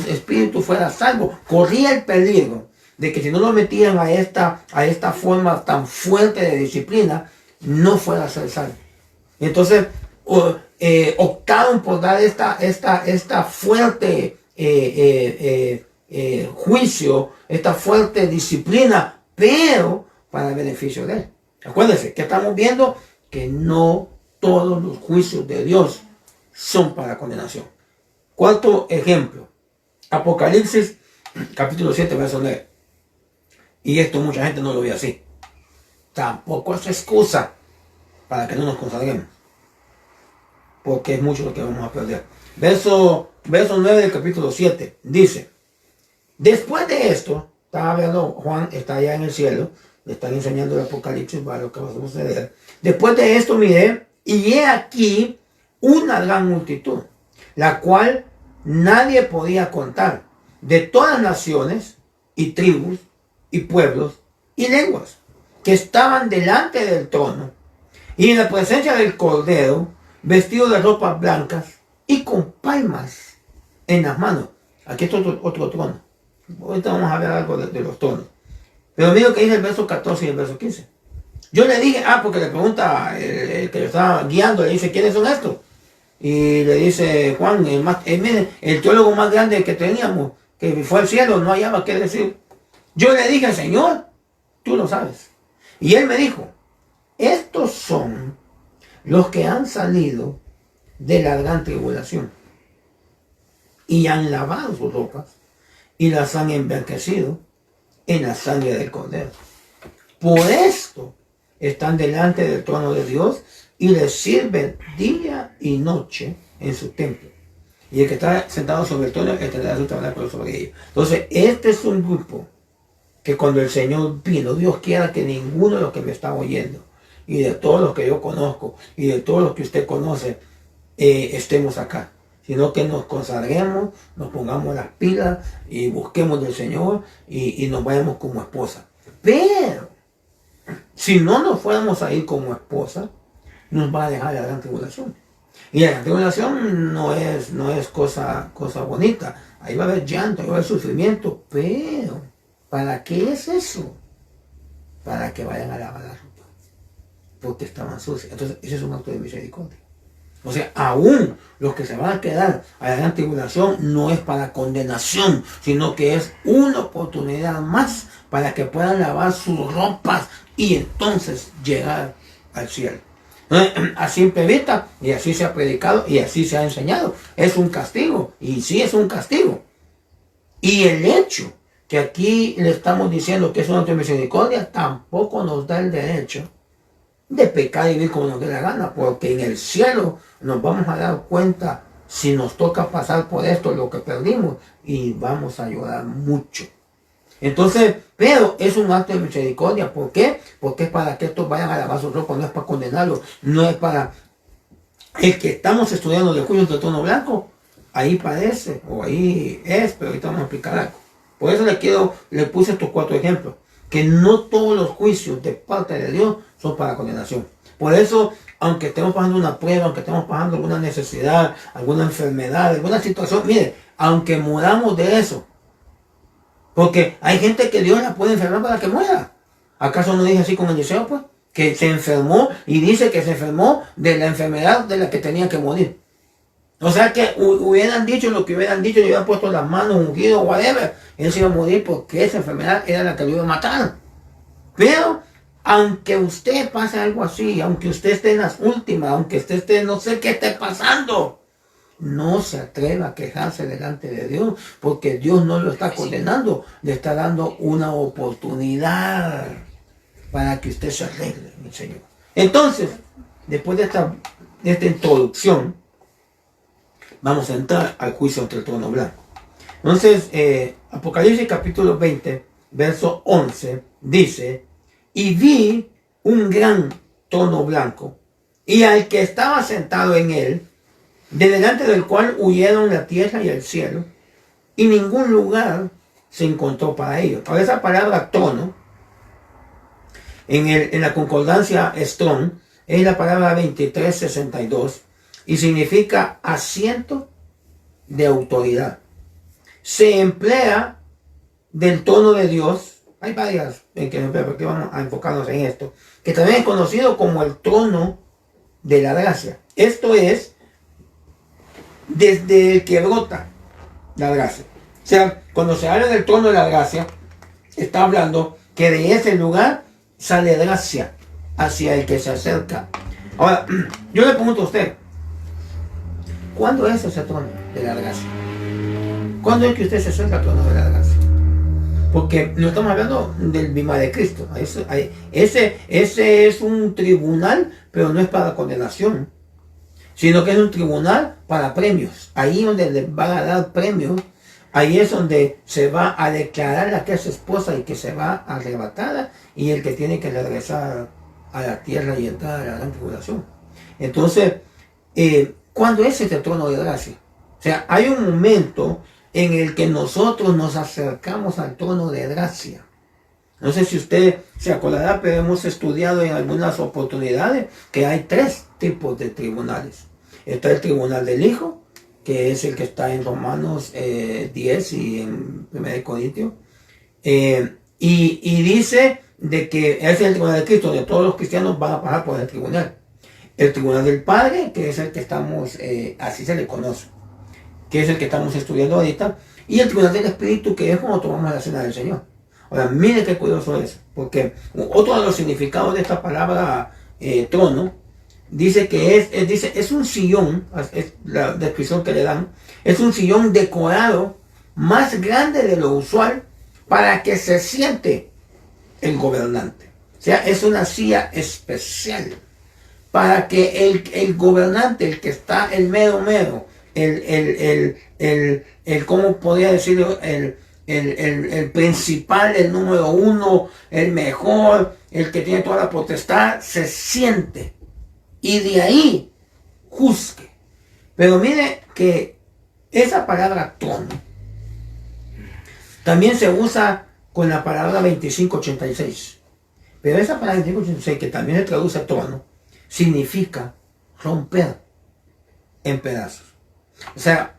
espíritu fuera salvo. Corría el peligro de que si no lo metían a esta forma tan fuerte de disciplina, no fuera a ser salvo. Entonces, optaron por dar esta fuerte juicio, esta fuerte disciplina, pero para el beneficio de él. Acuérdense que estamos viendo que no todos los juicios de Dios son para condenación. Cuarto ejemplo, Apocalipsis capítulo 7, verso 9. Y esto mucha gente no lo ve así. Tampoco es excusa para que no nos consagremos, porque es mucho lo que vamos a perder. Verso 9 del capítulo 7 dice, después de esto, estaba hablando Juan, está allá en el cielo, le están enseñando el Apocalipsis para lo que va a suceder. Después de esto miré, y he aquí una gran multitud, la cual nadie podía contar, de todas naciones y tribus y pueblos y lenguas, que estaban delante del trono y en la presencia del Cordero, vestidos de ropas blancas y con palmas en las manos. Aquí está otro trono. Ahorita vamos a ver algo de los tronos. Pero mira lo que dice el verso 14 y el verso 15. Yo le dije, porque le pregunta el que lo estaba guiando, le dice, ¿quiénes son estos? Y le dice Juan, el teólogo más grande que teníamos, que fue al cielo, no hallaba qué decir. Yo le dije, Señor, tú lo sabes. Y él me dijo, estos son los que han salido de la gran tribulación y han lavado sus ropas y las han emblanquecido en la sangre del Cordero. Por esto están delante del trono de Dios y les sirven día y noche en su templo. Y el que está sentado sobre el trono extenderá su tabernáculo sobre ellos. Entonces, este es un grupo que cuando el Señor vino, Dios quiera que ninguno de los que me está oyendo, y de todos los que yo conozco, y de todos los que usted conoce, estemos acá, sino que nos consagremos, nos pongamos las pilas y busquemos del Señor y nos vayamos como esposa. Pero si no nos fuéramos a ir como esposa, nos va a dejar la gran tribulación. Y la gran tribulación no es cosa bonita. Ahí va a haber llanto, ahí va a haber sufrimiento. Pero, ¿para qué es eso? Para que vayan a lavar la ropa, porque estaban sucias. Entonces, ese es un acto de misericordia. O sea, aún los que se van a quedar a la gran tribulación no es para condenación, sino que es una oportunidad más para que puedan lavar sus ropas y entonces llegar al cielo. A simple vista, y así se ha predicado y así se ha enseñado. Es un castigo, y sí es un castigo. Y el hecho que aquí le estamos diciendo que es una acto de misericordia tampoco nos da el derecho de pecar y vivir como nos dé la gana, porque en el cielo nos vamos a dar cuenta si nos toca pasar por esto lo que perdimos y vamos a llorar mucho. Entonces, pero es un acto de misericordia. ¿Por qué? Porque es para que estos vayan a lavar su ropa, no es para condenarlos, no es para el que estamos estudiando de juicios del trono blanco. Ahí parece, o ahí es, pero ahorita vamos a explicar algo. Por eso le puse estos 4 ejemplos, que no todos los juicios de parte de Dios son para condenación. Por eso, aunque estemos pasando una prueba, aunque estemos pasando alguna necesidad, alguna enfermedad, alguna situación, mire, aunque muramos de eso, porque hay gente que Dios la puede enfermar para que muera. ¿Acaso no dice así con Eliseo, pues? Que se enfermó y dice que se enfermó de la enfermedad de la que tenía que morir. O sea que hubieran dicho lo que hubieran dicho, le hubieran puesto las manos, ungido, whatever, él se iba a morir porque esa enfermedad era la que lo iba a matar. Pero, aunque usted pase algo así, aunque usted esté en las últimas, aunque usted esté, no sé qué esté pasando, no se atreva a quejarse delante de Dios, porque Dios no lo está condenando, le está dando una oportunidad para que usted se arregle, mi Señor. Entonces, después de esta introducción, vamos a entrar al juicio ante el trono blanco. Entonces, Apocalipsis capítulo 20, verso 11, dice: y vi un gran trono blanco, y al que estaba sentado en él, de delante del cual huyeron la tierra y el cielo, y ningún lugar se encontró para ellos. Ahora, esa palabra trono, en la concordancia Strong, es la palabra 2362, y significa asiento de autoridad. Se emplea del trono de Dios. Hay varias en que porque vamos a enfocarnos en esto, que también es conocido como el trono de la gracia. Esto es desde el que brota la gracia. O sea, cuando se habla del trono de la gracia, está hablando que de ese lugar sale gracia hacia el que se acerca. Ahora, yo le pregunto a usted, ¿cuándo es ese trono de la gracia? ¿Cuándo es que usted se acerca al trono de la gracia? Porque no estamos hablando del bima de Cristo. Ese es un tribunal, pero no es para condenación, sino que es un tribunal para premios. Ahí donde le van a dar premios, ahí es donde se va a declarar la que es esposa y que se va arrebatada, y el que tiene que regresar a la tierra y entrar a la gran tribulación. Entonces, ¿cuándo es este trono de gracia? O sea, hay un momento en el que nosotros nos acercamos al trono de gracia. No sé si usted se acordará, pero hemos estudiado en algunas oportunidades que hay 3 tipos de tribunales. Está el tribunal del Hijo, que es el que está en Romanos 10 y en 1 Corintios. Y dice de que ese es el tribunal de Cristo, donde todos los cristianos van a pasar por el tribunal. El tribunal del Padre, que es el que estamos, así se le conoce, que es el que estamos estudiando ahorita, y el tribunal del Espíritu, que es cuando tomamos la cena del Señor. Ahora, mire qué curioso es, porque otro de los significados de esta palabra trono, dice que es un sillón, es la descripción que le dan, es un sillón decorado más grande de lo usual para que se siente el gobernante. O sea, es una silla especial para que el gobernante, el que está el mero, ¿cómo podría decirlo? El principal, el número 1, el mejor, el que tiene toda la potestad, se siente y de ahí juzgue. Pero mire que esa palabra trono también se usa con la palabra 2586. Pero esa palabra 2586, que también se traduce trono, significa romper en pedazos. O sea,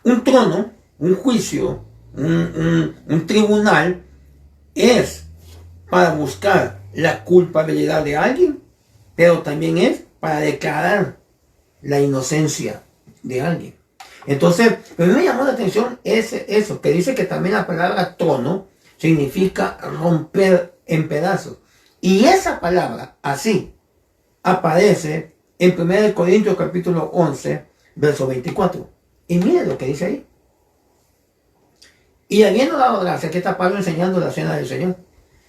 un trono, un juicio, un tribunal es para buscar la culpabilidad de alguien, pero también es para declarar la inocencia de alguien. Entonces, a mí me llamó la atención eso, que dice que también la palabra trono significa romper en pedazos. Y esa palabra, así, aparece en 1 Corintios capítulo 11, verso 24. Y miren lo que dice ahí. Y habiendo dado gracias, que está Pablo enseñando la cena del Señor.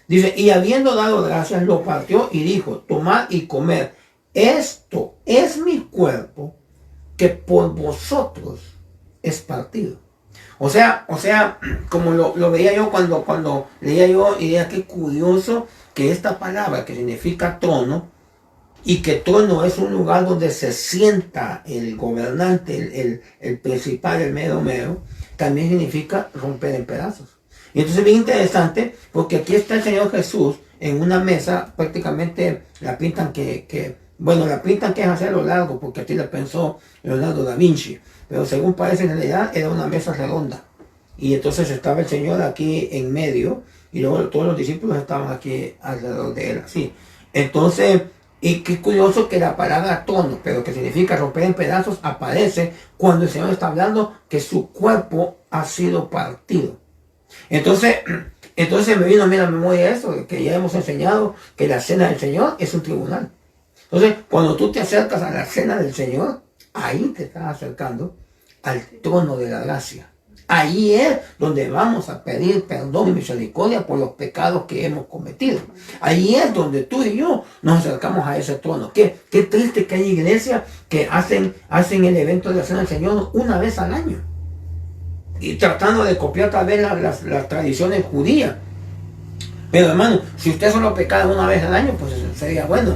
Dice, y habiendo dado gracias, lo partió y dijo, tomad y comed. Esto es mi cuerpo, que por vosotros es partido. O sea, como lo veía yo cuando leía yo, y decía, qué curioso que esta palabra que significa trono, y que trono es un lugar donde se sienta el gobernante, el principal, el mero, también significa romper en pedazos. Y entonces es bien interesante, porque aquí está el Señor Jesús en una mesa, prácticamente la pintan la pintan que es hacerlo largo, porque así le pensó Leonardo da Vinci, pero según parece en realidad era una mesa redonda. Y entonces estaba el Señor aquí en medio, y luego todos los discípulos estaban aquí alrededor de él, así. Entonces, y qué curioso que la palabra trono, pero que significa romper en pedazos, aparece cuando el Señor está hablando que su cuerpo ha sido partido. Entonces me vino a mí a la memoria eso, que ya hemos enseñado que la cena del Señor es un tribunal. Entonces, cuando tú te acercas a la cena del Señor, ahí te estás acercando al trono de la gracia, Ahí es donde vamos a pedir perdón y misericordia por los pecados que hemos cometido. Ahí es donde tú y yo nos acercamos a ese trono. Qué triste que hay iglesias que hacen el evento de la Cena del Señor una vez al año. Y tratando de copiar tal vez las tradiciones judías. Pero hermano, si usted solo peca una vez al año, pues sería bueno.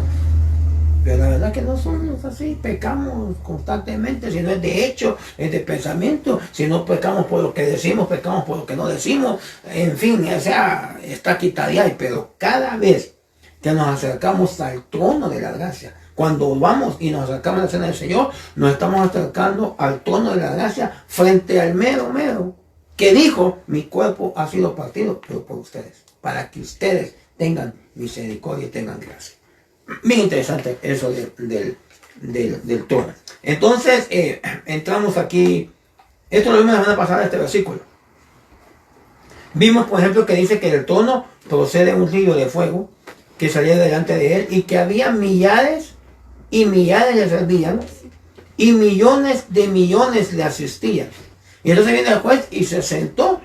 Pero la verdad que no somos así, pecamos constantemente, si no es de hecho, es de pensamiento, si no pecamos por lo que decimos, pecamos por lo que no decimos, en fin, o sea, está quitado ahí, pero cada vez que nos acercamos al trono de la gracia, cuando vamos y nos acercamos a la cena del Señor, nos estamos acercando al trono de la gracia frente al mero, que dijo, mi cuerpo ha sido partido, pero por ustedes, para que ustedes tengan misericordia y tengan gracia. Bien interesante eso del trono. Entonces, entramos aquí. Esto lo vimos la semana pasada, este versículo. Vimos, por ejemplo, que dice que del trono procede un río de fuego que salía delante de él y que había millares y millares le servían y millones de millones le asistían. Y entonces viene el juez y se sentó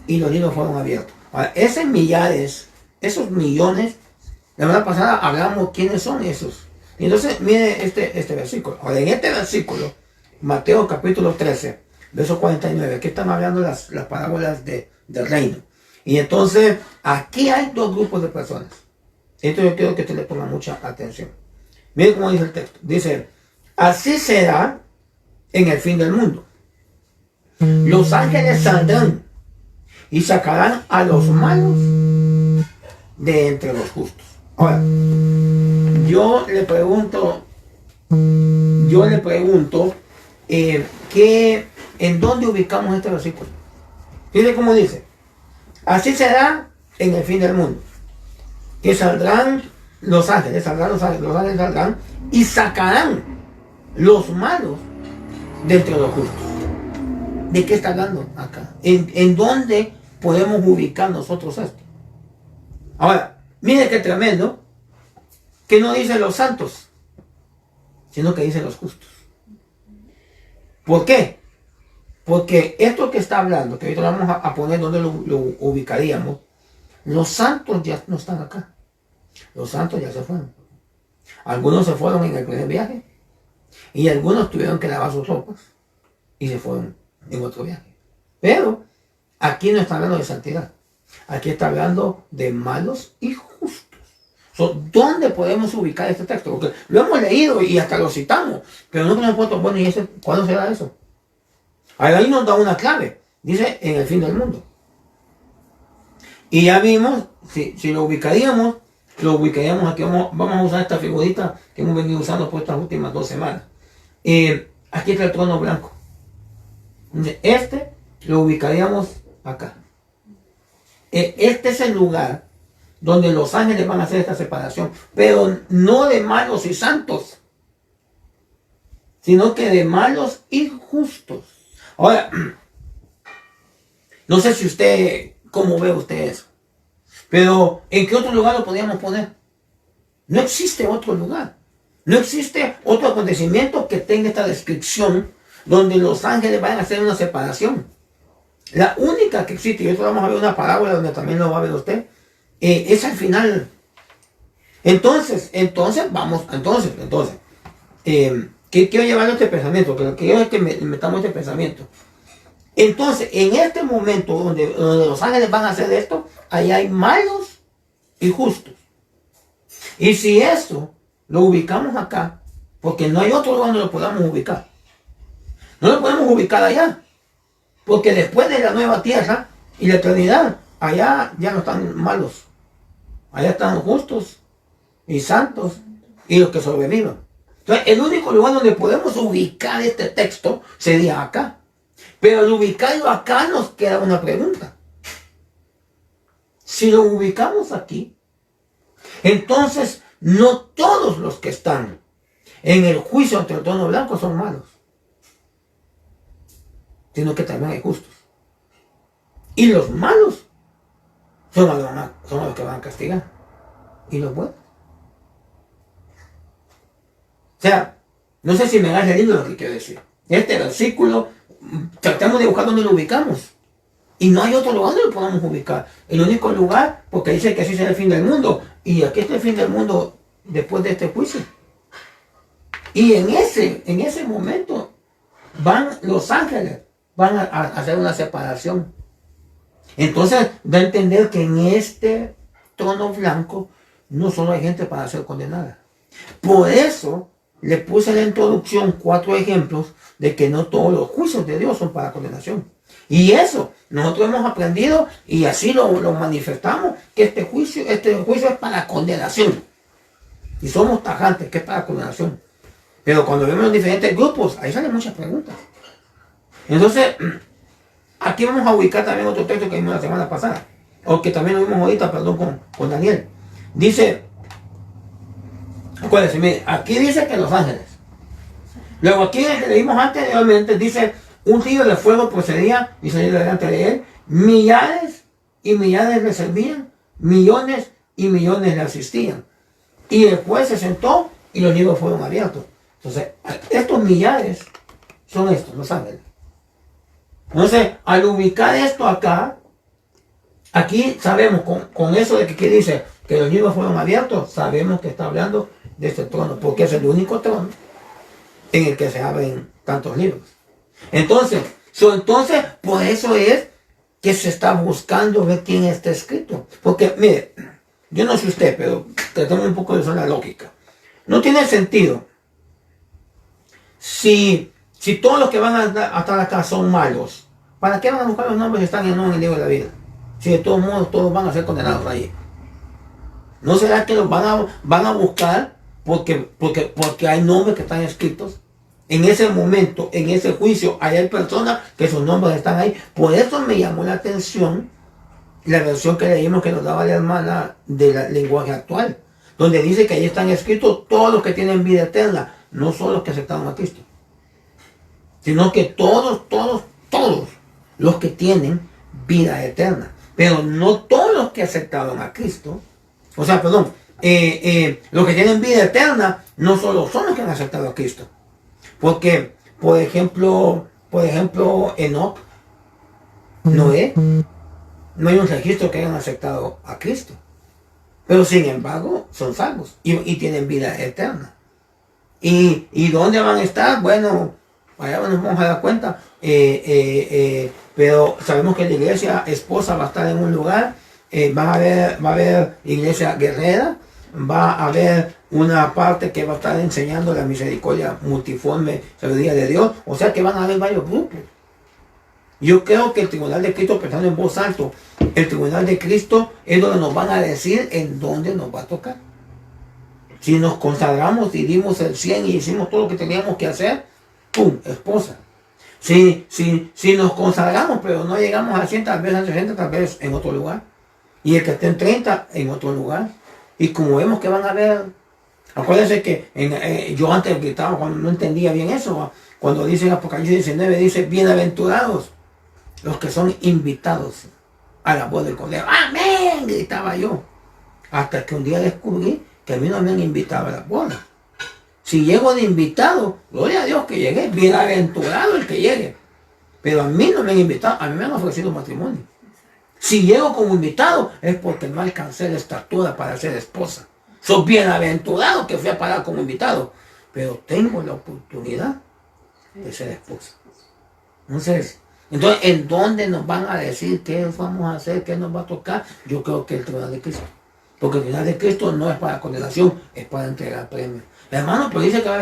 y los libros fueron abiertos. Ahora, esos millares, esos millones, la semana pasada hablamos quiénes son esos. Y entonces, mire este versículo. Ahora, en este versículo, Mateo capítulo 13, verso 49, aquí están hablando las parábolas del reino. Y entonces, aquí hay dos grupos de personas. Esto yo quiero que usted le ponga mucha atención. Mire cómo dice el texto. Dice, así será en el fin del mundo. Los ángeles saldrán y sacarán a los malos de entre los justos. Ahora, yo le pregunto, ¿en dónde ubicamos este versículo? Fíjate cómo dice, así será en el fin del mundo, que saldrán los ángeles saldrán y sacarán los malos de entre los justos. ¿De qué está hablando acá? ¿En dónde podemos ubicar nosotros esto? Ahora, mire qué tremendo, que no dice los santos, sino que dice los justos. ¿Por qué? Porque esto que está hablando, que ahorita vamos a poner donde lo ubicaríamos, los santos ya no están acá. Los santos ya se fueron. Algunos se fueron en el primer viaje y algunos tuvieron que lavar sus ropas y se fueron en otro viaje. Pero aquí no está hablando de santidad. Aquí está hablando de malos y justos. ¿Dónde podemos ubicar este texto? Porque lo hemos leído y hasta lo citamos, pero no nos hemos puesto, bueno, ¿y cuándo será eso? Ahí nos da una clave. Dice, en el fin del mundo. Y ya vimos, si lo ubicaríamos aquí. Vamos a usar esta figurita que hemos venido usando por estas últimas 2 semanas. Aquí está el trono blanco. Este lo ubicaríamos acá. Este es el lugar donde los ángeles van a hacer esta separación, pero no de malos y santos, sino que de malos y justos. Ahora, no sé si usted, cómo ve usted eso, pero ¿en qué otro lugar lo podríamos poner? No existe otro lugar, no existe otro acontecimiento que tenga esta descripción donde los ángeles van a hacer una separación. La única que existe, y esto vamos a ver una parábola donde también lo va a ver usted, es al final. Entonces, quiero llevar este pensamiento, que lo que quiero es que metamos este pensamiento. Entonces, en este momento donde los ángeles van a hacer esto, ahí hay malos y justos. Y si eso lo ubicamos acá, porque no hay otro lugar donde lo podamos ubicar. No lo podemos ubicar allá. Porque después de la nueva tierra y la eternidad, allá ya no están malos. Allá están justos y santos y los que sobrevivan. Entonces, el único lugar donde podemos ubicar este texto sería acá. Pero al ubicarlo acá nos queda una pregunta. Si lo ubicamos aquí, entonces no todos los que están en el juicio ante el trono blanco son malos, sino que también hay justos. Y los malos son los que van a castigar. Y los buenos. O sea, no sé si me hagas lindo lo que quiero decir. Este versículo tratemos de buscar dónde lo ubicamos. Y no hay otro lugar donde lo podamos ubicar. El único lugar, porque dice que así será el fin del mundo. Y aquí está el fin del mundo después de este juicio. Y en ese momento van los ángeles, van a hacer una separación. Entonces da a entender que en este trono blanco no solo hay gente para ser condenada. Por eso le puse en la introducción 4 ejemplos de que no todos los juicios de Dios son para condenación. Y eso nosotros hemos aprendido y así lo manifestamos, que este juicio es para condenación. Y somos tajantes, que es para condenación. Pero cuando vemos los diferentes grupos, ahí salen muchas preguntas. Entonces, aquí vamos a ubicar también otro texto que vimos la semana pasada, o que también lo vimos ahorita, perdón, con Daniel. Dice, acuérdense, mire, aquí dice que los ángeles. Luego aquí en el que leímos anteriormente dice, un río de fuego procedía y salía delante de él, millares y millares le servían, millones y millones le asistían. Y después se sentó y los libros fueron abiertos. Entonces, estos millares son estos, los ángeles. Entonces, al ubicar esto acá, aquí sabemos, con eso de que dice que los libros fueron abiertos, sabemos que está hablando de este trono, porque es el único trono en el que se abren tantos libros. Entonces, por eso es que se está buscando ver quién está escrito. Porque, mire, yo no sé usted, pero tratemos un poco de usar la lógica. No tiene sentido. Si todos los que van a estar acá son malos, ¿para qué van a buscar los nombres que están en el libro de la vida? Si de todos modos todos van a ser condenados ahí. ¿No será que los van a buscar porque hay nombres que están escritos? En ese momento, en ese juicio, hay personas que sus nombres están ahí. Por eso me llamó la atención la versión que leímos que nos daba la hermana del lenguaje actual, donde dice que ahí están escritos todos los que tienen vida eterna, no solo los que aceptaron a Cristo, sino que todos los que tienen vida eterna. Pero no todos los que aceptaron a Cristo, los que tienen vida eterna no solo son los que han aceptado a Cristo. Porque, por ejemplo, Enoc, Noé, no hay un registro que hayan aceptado a Cristo. Pero sin embargo, son salvos y tienen vida eterna. ¿Y dónde van a estar? Bueno, allá nos vamos a dar cuenta. Pero sabemos que la iglesia esposa va a estar en un lugar, va a haber iglesia guerrera, va a haber una parte que va a estar enseñando la misericordia multiforme, sabiduría de Dios, o sea que van a haber varios grupos. Yo creo que el tribunal de Cristo, pensando en voz alto, el tribunal de Cristo es donde nos van a decir en dónde nos va a tocar. Si nos consagramos y dimos el 100 y hicimos todo lo que teníamos que hacer, ¡pum!, esposa. Si nos consagramos pero no llegamos al 100, tal vez al 60, tal vez en otro lugar. Y el que esté en 30, en otro lugar. Y como vemos que van a haber, acuérdense que yo antes gritaba cuando no entendía bien eso, cuando dice en Apocalipsis 19, dice, bienaventurados los que son invitados a la voz del Cordero. ¡Amén!, gritaba yo. Hasta que un día descubrí que a mí no me han invitado a la boda. Si llego de invitado, gloria a Dios que llegué, bienaventurado el que llegue. Pero a mí no me han invitado, a mí me han ofrecido matrimonio. Si llego como invitado es porque no alcancé la estatura para ser esposa. Soy bienaventurado que fui a parar como invitado, pero tengo la oportunidad de ser esposa. Entonces, ¿en dónde nos van a decir qué vamos a hacer, qué nos va a tocar? Yo creo que el tribunal de Cristo. Porque el tribunal de Cristo no es para condenación, es para entregar premios. Hermano, pero dice que va a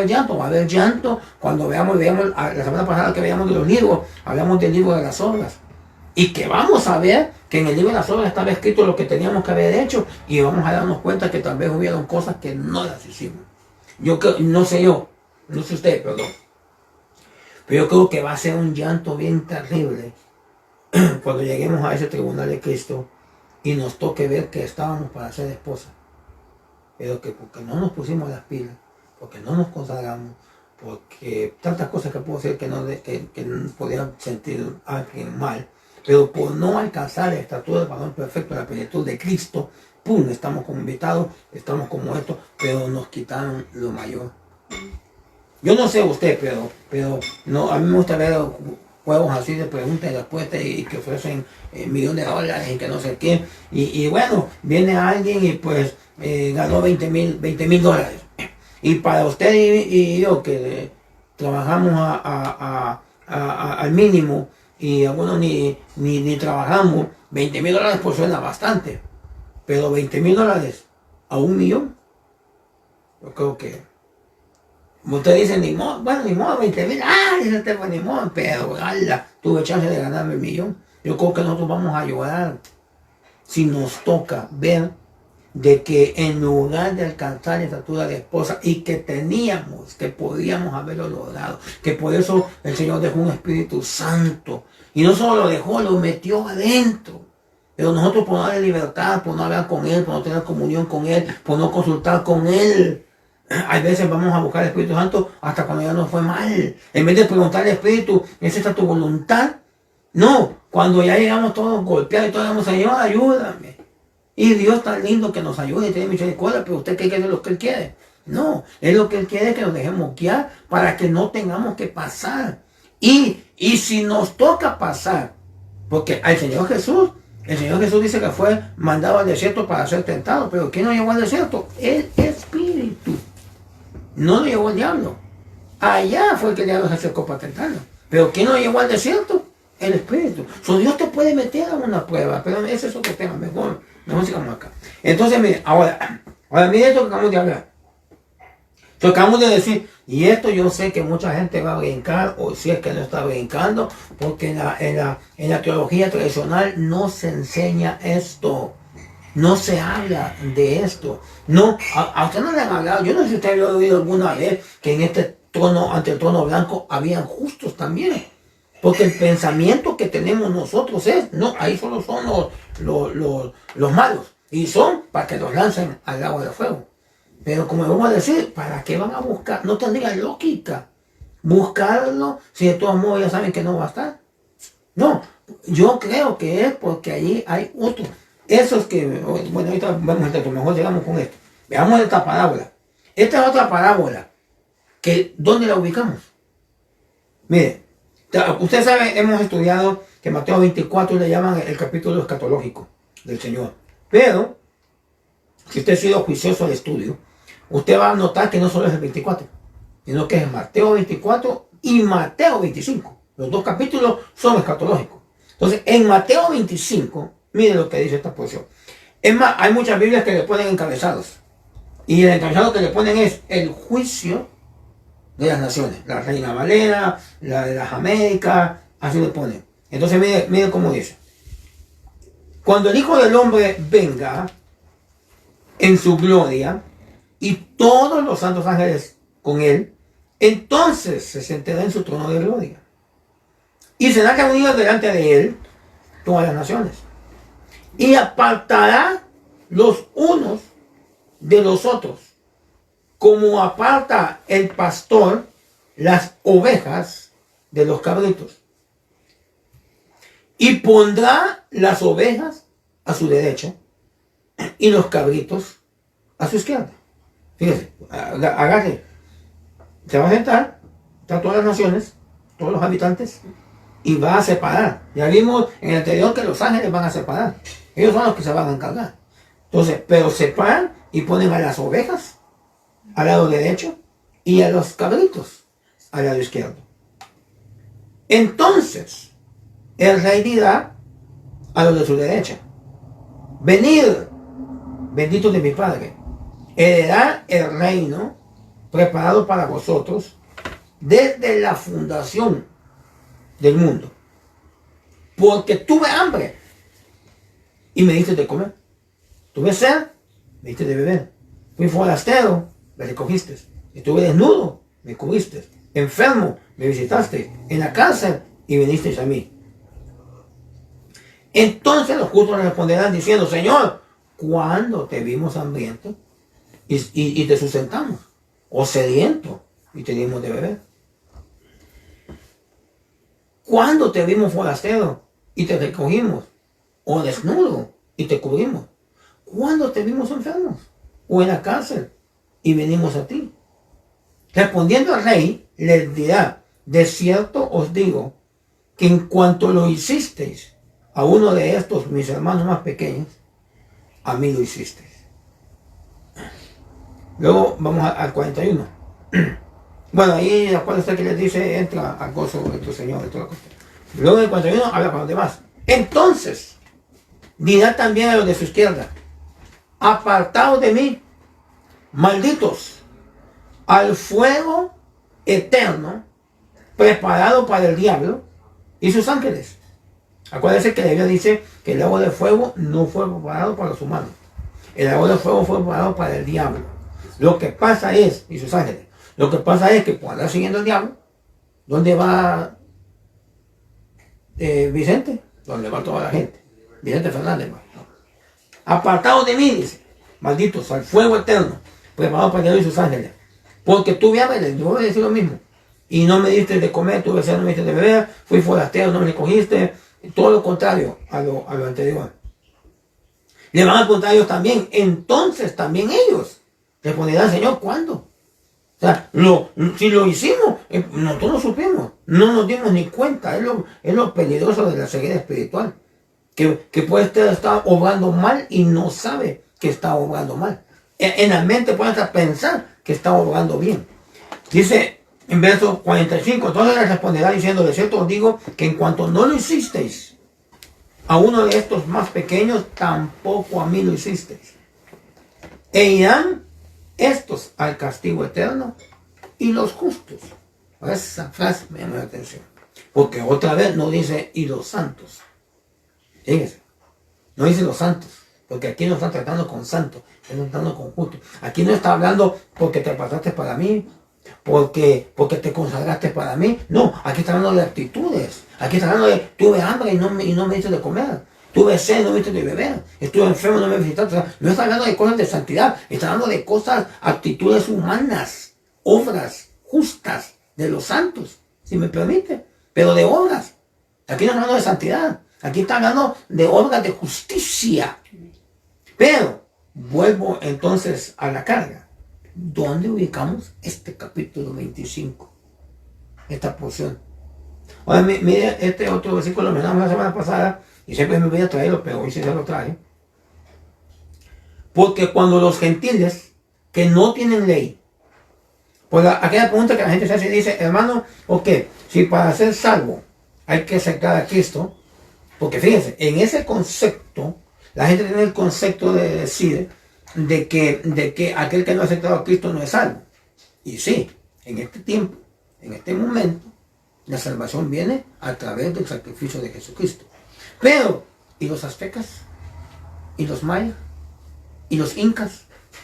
haber llanto cuando veamos la semana pasada que veíamos de los libros, hablamos del libro de las obras. Y que vamos a ver que en el libro de las obras estaba escrito lo que teníamos que haber hecho y vamos a darnos cuenta que tal vez hubieron cosas que no las hicimos. Yo creo, no sé usted, perdón. Pero yo creo que va a ser un llanto bien terrible cuando lleguemos a ese tribunal de Cristo y nos toque ver que estábamos para ser esposa. Pero que porque no nos pusimos las pilas, porque no nos consagramos, porque tantas cosas que puedo decir que no podía sentir a alguien mal, pero por no alcanzar la estatura del varón perfecto, la plenitud de Cristo, ¡pum!, estamos como invitados, estamos como esto, pero nos quitaron lo mayor. Yo no sé usted, pero no, a mí me gusta ver juegos así de preguntas y respuestas y que ofrecen millones de dólares y que no sé qué. Y bueno, viene alguien y pues ganó 20,000 dólares. Y para usted y yo que trabajamos al mínimo y algunos ni trabajamos, 20,000 dólares pues suena bastante. Pero 20,000 dólares a 1,000,000, yo creo que, como usted dice, ni modo, bueno, ni modo, 20,000, dice usted, pues ni modo, pero ala, tuve chance de ganarme 1,000,000. Yo creo que nosotros vamos a llorar si nos toca ver de que en lugar de alcanzar la estatura de esposa y que teníamos, que podíamos haberlo logrado, que por eso el Señor dejó un Espíritu Santo, y no solo lo dejó, lo metió adentro. Pero nosotros por no darle libertad, por no hablar con Él, por no tener comunión con Él, por no consultar con Él, hay veces vamos a buscar el Espíritu Santo hasta cuando ya nos fue mal. En vez de preguntarle al Espíritu, ¿es esta tu voluntad? No, cuando ya llegamos todos golpeados y todos digamos, Señor, ayúdame. Y Dios tan lindo que nos ayude y tiene misericordia, pero usted cree que es lo que Él quiere. No, es lo que Él quiere, que nos dejemos guiar para que no tengamos que pasar. Y si nos toca pasar, porque el Señor Jesús dice que fue mandado al desierto para ser tentado, pero ¿quién lo llevó al desierto? El Espíritu. No lo llevó el diablo. Allá fue que el diablo se acercó para tentarlo. Pero ¿quién lo llevó al desierto? El Espíritu. Dios te puede meter a una prueba, pero ese es otro tema, mejor sigamos acá. Entonces, mire, ahora mire esto que acabamos de hablar. Lo acabamos de decir, y esto yo sé que mucha gente va a brincar, o si es que no está brincando, porque en la teología tradicional no se enseña esto. No se habla de esto. No, a usted no le han hablado. Yo no sé si usted había oído alguna vez que en este trono, ante el trono blanco, habían justos también. Porque el pensamiento que tenemos nosotros es, no, ahí solo son los malos. Y son para que los lancen al lago de fuego. Pero como vamos a decir, ¿para qué van a buscar? No tendría lógica buscarlo si de todos modos ya saben que no va a estar. No, yo creo que es porque allí hay otros. Esos que, bueno, ahorita vamos a mejor llegamos con esto. Veamos esta parábola. Esta es otra parábola. ¿Dónde la ubicamos? Mire, usted sabe, hemos estudiado que Mateo 24 le llaman el capítulo escatológico del Señor. Pero, si usted ha sido juicioso al estudio, usted va a notar que no solo es el 24, sino que es Mateo 24 y Mateo 25. Los dos capítulos son escatológicos. Entonces, en Mateo 25, mire lo que dice esta porción. Es más, hay muchas Biblias que le ponen encabezados. Y el encabezado que le ponen es el juicio de las naciones. La Reina Valera, la de las Américas, así le ponen. Entonces, mire cómo dice. Cuando el Hijo del Hombre venga en su gloria y todos los santos ángeles con él, entonces se sentará en su trono de gloria. Y serán reunidos delante de él todas las naciones. Y apartará los unos de los otros, como aparta el pastor las ovejas de los cabritos. Y pondrá las ovejas a su derecha y los cabritos a su izquierda. Fíjese, agarre. Se va a sentar, están todas las naciones, todos los habitantes, y va a separar. Ya vimos en el anterior que los ángeles van a separar. Ellos son los que se van a encargar. Entonces, pero separan y ponen a las ovejas al lado derecho y a los cabritos al lado izquierdo. Entonces, el rey dirá a los de su derecha: venid, benditos de mi Padre, heredad el reino preparado para vosotros desde la fundación del mundo. Porque tuve hambre y me diste de comer. Tuve sed, me diste de beber. Fui forastero, me recogiste. Estuve desnudo, me cubriste. Enfermo, me visitaste. En la cárcel y vinisteis a mí. Entonces los justos le responderán diciendo: Señor, ¿cuándo te vimos hambriento y te sustentamos? ¿O sediento y te dimos de beber? ¿Cuándo te vimos forastero y te recogimos? ¿O desnudo y te cubrimos? ¿Cuándo te vimos enfermos o en la cárcel y venimos a ti? Respondiendo al rey, les dirá: de cierto os digo que en cuanto lo hicisteis a uno de estos mis hermanos más pequeños, a mí lo hicisteis. Luego vamos al 41. Bueno, ahí acuérdense que les dice, entra al gozo de tu Señor, de toda la cosa. Luego en el 41 habla con los demás. Entonces, dirá también a los de su izquierda, apartaos de mí, malditos, al fuego eterno, preparado para el diablo y sus ángeles. Acuérdense que la Biblia dice que el lago de fuego no fue preparado para los humanos. El lago de fuego fue preparado para el diablo. Lo que pasa es, y sus ángeles, lo que pasa es que por andar siguiendo el diablo, ¿dónde va Vicente? ¿Dónde va toda la gente? Vicente Fernández. ¿No? Apartados de mí, dice, malditos, al fuego eterno, preparado para el diablo y sus ángeles. Porque tú me amas, yo voy a decir lo mismo. Y no me diste de comer, tuve sed, no me diste de beber, fui forastero, no me recogiste. Todo lo contrario a lo anterior. Le van a preguntar a ellos también. Entonces también ellos responderán, Señor, ¿cuándo? O sea, si lo hicimos, nosotros lo supimos. No nos dimos ni cuenta. Es lo peligroso de la ceguera espiritual. Que puede estar obrando mal y no sabe que está obrando mal. En la mente puede hasta pensar que está obrando bien. Dice en verso 45, entonces les responderá diciendo, de cierto os digo que en cuanto no lo hicisteis a uno de estos más pequeños, tampoco a mí lo hicisteis. E irán estos al castigo eterno y los justos. Esa frase me llama la atención. Porque otra vez no dice y los santos. Fíjense, no dice los santos. Porque aquí no están tratando con santos, están tratando con justos. Aquí no está hablando porque te pasaste para mí, porque te consagraste para mí. No, aquí está hablando de actitudes. Aquí está hablando de tuve hambre y no me diste de comer. Tuve sed, no me diste de beber. Estuve enfermo, no me visitaste. O sea, no está hablando de cosas de santidad. Está hablando de cosas, actitudes humanas, obras justas de los santos, si me permite. Pero de obras. Aquí no está hablando de santidad. Aquí está hablando de obras de justicia. Pero vuelvo entonces a la carga. ¿Dónde ubicamos este capítulo 25? Esta porción. Ahora, mire este otro versículo, lo mencionamos la semana pasada, y siempre me voy a traerlo, pero hoy sí se lo trae. Porque cuando los gentiles que no tienen ley, pues aquella pregunta que la gente se hace y dice, hermano, ok, si para ser salvo hay que aceptar a Cristo, porque fíjense, en ese concepto, la gente tiene el concepto de decir de que aquel que no ha aceptado a Cristo no es salvo. Y sí, en este tiempo, en este momento, la salvación viene a través del sacrificio de Jesucristo. Pero, ¿y los aztecas? ¿Y los mayas? ¿Y los incas?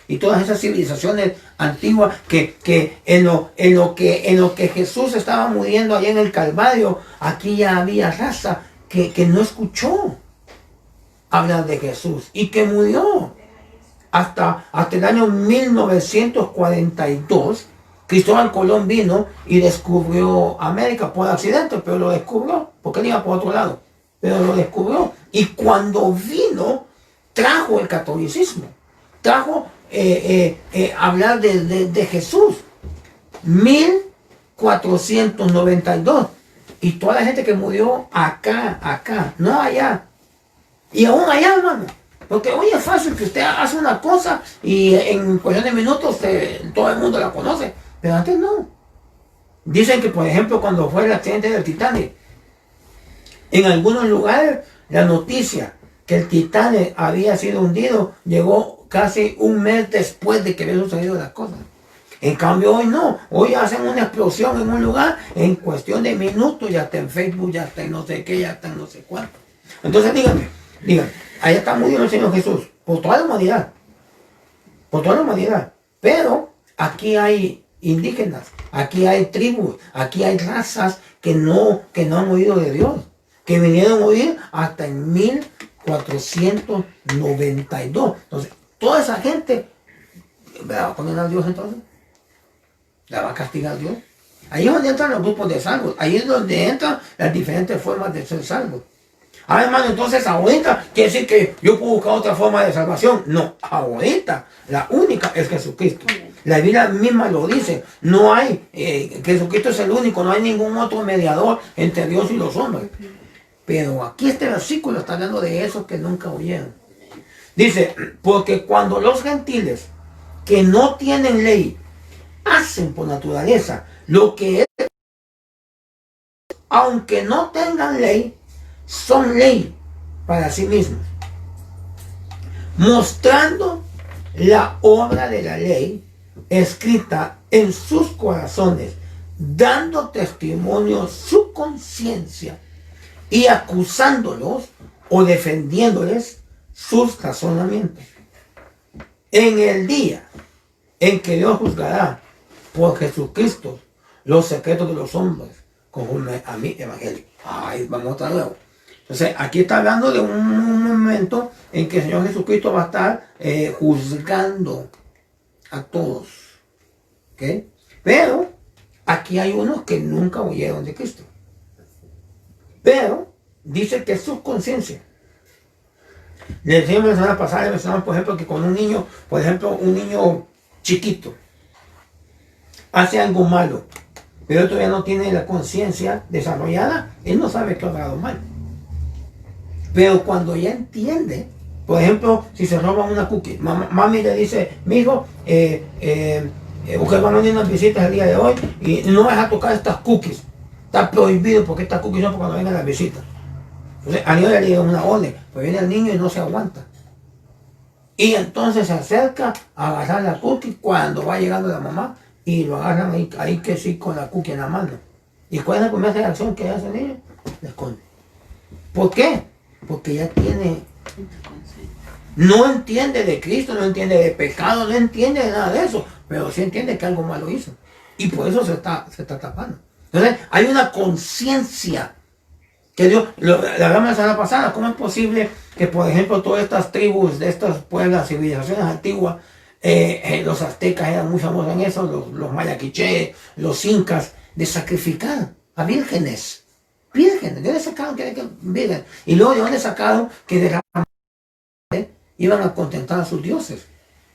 Y todas esas civilizaciones antiguas que en lo que Jesús estaba muriendo allá en el Calvario, aquí ya había raza que no escuchó hablar de Jesús y que murió. Hasta el año 1942, Cristóbal Colón vino y descubrió América por accidente, pero lo descubrió, porque él iba por otro lado, pero lo descubrió. Y cuando vino, trajo el catolicismo, trajo hablar de Jesús. 1492. Y toda la gente que murió acá, no allá. Y aún allá, hermano. Porque hoy es fácil que usted hace una cosa y en cuestión de minutos todo el mundo la conoce. Pero antes no. Dicen que, por ejemplo, cuando fue el accidente del Titanic, en algunos lugares la noticia que el Titanic había sido hundido llegó casi un mes después de que había sucedido las cosas. En cambio hoy no. Hoy hacen una explosión en un lugar en cuestión de minutos, ya está en Facebook, ya está en no sé qué, ya está en no sé cuánto. Entonces díganme, ahí está muriendo el Señor Jesús, por toda la humanidad. Por toda la humanidad. Pero aquí hay indígenas, aquí hay tribus, aquí hay razas que no han oído de Dios, que vinieron a oír hasta en 1492. Entonces, toda esa gente, ¿me va a condenar a Dios entonces? ¿La va a castigar Dios? Ahí es donde entran los grupos de salvos, ahí es donde entran las diferentes formas de ser salvos. Ah, hermano, entonces ahorita quiere decir que yo puedo buscar otra forma de salvación. No, ahorita la única es Jesucristo. La Biblia misma lo dice. No hay, Jesucristo es el único, no hay ningún otro mediador entre Dios y los hombres. Pero aquí este versículo está hablando de esos que nunca oyeron. Dice, porque cuando los gentiles que no tienen ley hacen por naturaleza lo que es, aunque no tengan ley, son ley para sí mismos, mostrando la obra de la ley escrita en sus corazones, dando testimonio su conciencia y acusándolos o defendiéndoles sus razonamientos. En el día en que Dios juzgará por Jesucristo los secretos de los hombres conforme a mi evangelio. Ay, vamos otra vez. Entonces, aquí está hablando de un momento en que el Señor Jesucristo va a estar juzgando a todos. ¿Ok? Pero aquí hay unos que nunca oyeron de Cristo. Pero dice que es su conciencia. Le decíamos la semana pasada, le mencionamos, por ejemplo, que con un niño, por ejemplo, un niño chiquito, hace algo malo, pero todavía no tiene la conciencia desarrollada, él no sabe que ha dado mal. Pero cuando ya entiende, por ejemplo, si se roba una cookie, mami le dice, mijo, usted va a venir unas visitas el día de hoy y no vas a tocar estas cookies. Está prohibido porque estas cookies son para cuando vengan las visitas. Entonces, a niño le dio una orden, pues viene el niño y no se aguanta. Y entonces se acerca a agarrar la cookie cuando va llegando la mamá y lo agarran ahí que sí con la cookie en la mano. ¿Y cuál es la primera reacción que hace el niño? Le esconde. ¿Por qué? Porque ya tiene... No entiende de Cristo, no entiende de pecado, no entiende de nada de eso, pero sí entiende que algo malo hizo. Y por eso se está tapando. Entonces, hay una conciencia que Dios, la hablamos la semana pasada, ¿cómo es posible que, por ejemplo, todas estas tribus de estas pueblas, civilizaciones antiguas, los aztecas eran muy famosos en eso, los mayaquiche, los incas, de sacrificar a vírgenes? Vírgenes, ¿de dónde sacaron que virgen? Y luego, ¿de dónde sacaron que de la iban a contentar a sus dioses?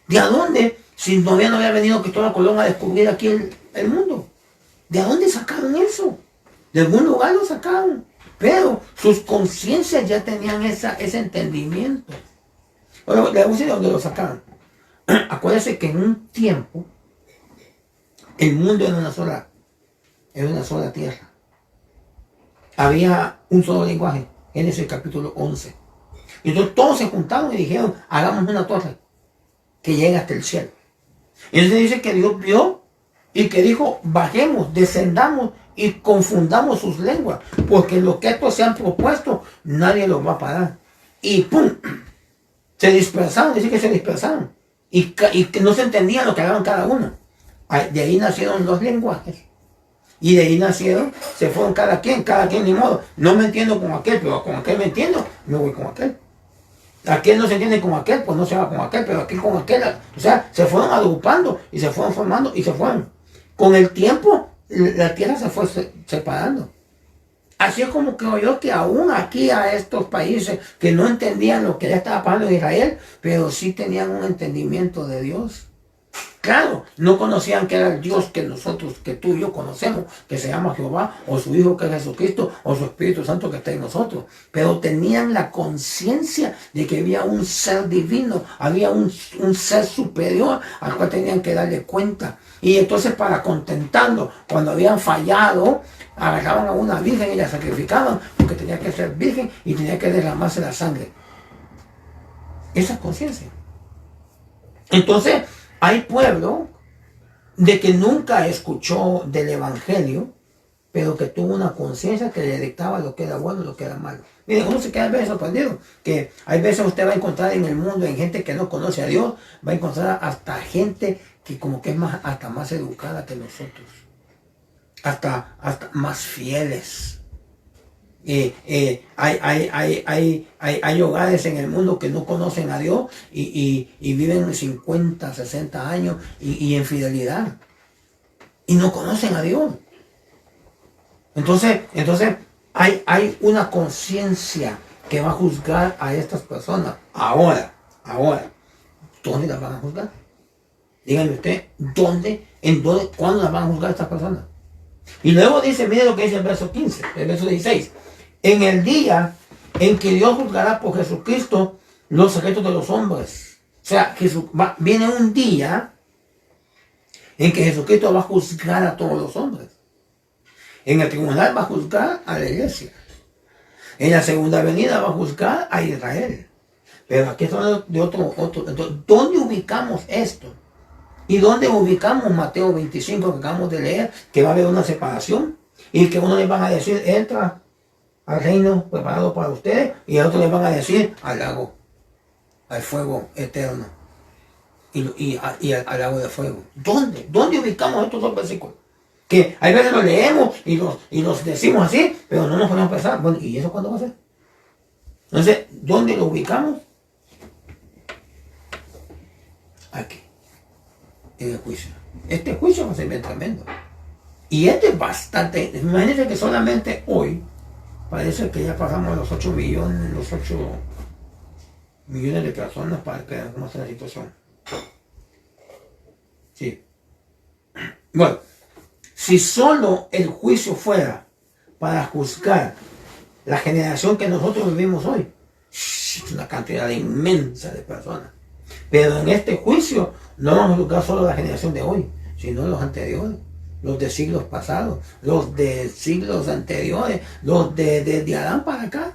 ¿De a dónde? Si no había venido Cristóbal Colón a descubrir aquí el mundo. ¿De dónde sacaron eso? De algún lugar lo sacaron. Pero sus conciencias ya tenían ese entendimiento. Bueno, le voy a decir de dónde lo sacaron. Acuérdense que en un tiempo el mundo era una sola tierra. Había un solo lenguaje. Génesis capítulo 11. Y entonces todos se juntaron y dijeron, hagamos una torre que llegue hasta el cielo. Y entonces dice que Dios vio y que dijo, bajemos, descendamos y confundamos sus lenguas, porque lo que estos se han propuesto, nadie los va a parar. Y ¡pum! Se dispersaron, dice que se dispersaron. Y que no se entendía lo que hablaban cada uno. De ahí nacieron los lenguajes. Y de ahí nacieron, se fueron cada quien ni modo. No me entiendo con aquel, pero con aquel me entiendo, me voy con aquel. Aquel no se entiende con aquel, pues no se va con aquel, pero aquel con aquel. O sea, se fueron agrupando y se fueron formando y se fueron. Con el tiempo, la tierra se fue separando. Así es como creo yo que aún aquí a estos países que no entendían lo que ya estaba pasando en Israel, pero sí tenían un entendimiento de Dios. Claro, no conocían que era el Dios que nosotros, que tú y yo conocemos, que se llama Jehová, o su Hijo que es Jesucristo, o su Espíritu Santo que está en nosotros. Pero tenían la conciencia de que había un ser divino, había un ser superior al cual tenían que darle cuenta. Y entonces para contentarlo, cuando habían fallado, agarraban a una virgen y la sacrificaban, porque tenía que ser virgen y tenía que derramarse la sangre. Esa es conciencia. Entonces, hay pueblo de que nunca escuchó del evangelio, pero que tuvo una conciencia que le dictaba lo que era bueno y lo que era malo. Miren, uno se queda a veces sorprendido, que hay veces usted va a encontrar en el mundo, en gente que no conoce a Dios, va a encontrar hasta gente que como que es hasta más educada que nosotros, hasta más fieles. Hay hogares en el mundo que no conocen a Dios y viven 50, 60 años y en fidelidad. Y no conocen a Dios. Entonces hay una conciencia que va a juzgar a estas personas. Ahora, ¿dónde las van a juzgar? Dígame usted, cuándo las van a juzgar estas personas? Y luego dice, mire lo que dice el verso 15, el verso 16. En el día en que Dios juzgará por Jesucristo los secretos de los hombres. O sea, viene un día en que Jesucristo va a juzgar a todos los hombres. En el tribunal va a juzgar a la iglesia. En la segunda venida va a juzgar a Israel. Pero aquí estamos de otro. ¿Dónde ubicamos esto? ¿Y dónde ubicamos Mateo 25 que acabamos de leer? Que va a haber una separación y que uno les van a decir, entra al reino preparado para ustedes, y a otros les van a decir, al lago, al fuego eterno y al lago de fuego. ¿Dónde ubicamos estos dos versículos? Que hay veces los leemos y los decimos así, pero no nos podemos pensar, bueno, ¿y eso cuándo va a ser? Entonces, ¿dónde lo ubicamos? Aquí, en el juicio. Este juicio va a ser bien tremendo. Y este es bastante, imagínense que solamente hoy, parece que ya pasamos los 8 millones de personas para que vean cómo está la situación. Sí. Bueno, si solo el juicio fuera para juzgar la generación que nosotros vivimos hoy, es una cantidad inmensa de personas. Pero en este juicio no vamos a juzgar solo la generación de hoy, sino los anteriores, los de siglos pasados, los de siglos anteriores, los de Adán para acá.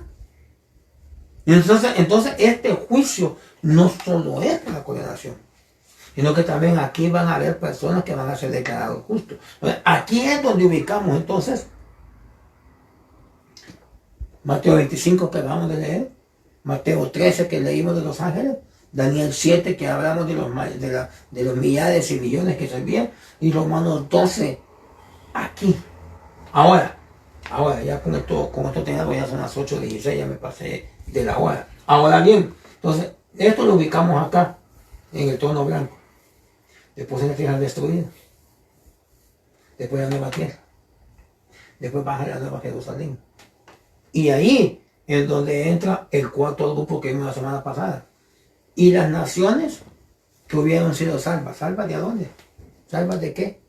Entonces este juicio no solo es para la condenación, sino que también aquí van a haber personas que van a ser declarados justos. Aquí es donde ubicamos entonces Mateo 25 que acabamos de leer, Mateo 13 que leímos de los ángeles, Daniel 7 que hablamos de los millares y millones que servían, y Romanos 12 aquí. Ahora ya con esto tenemos, ya son las 8:16, ya me pasé de la hora. Ahora bien, entonces esto lo ubicamos acá en el trono blanco. Después en la tierra destruida. Después la nueva tierra. Después baja la nueva Jerusalén. Y ahí es donde entra el cuarto grupo que vimos la semana pasada. Y las naciones que hubieran sido salvas. ¿Salvas de dónde? ¿Salvas de qué?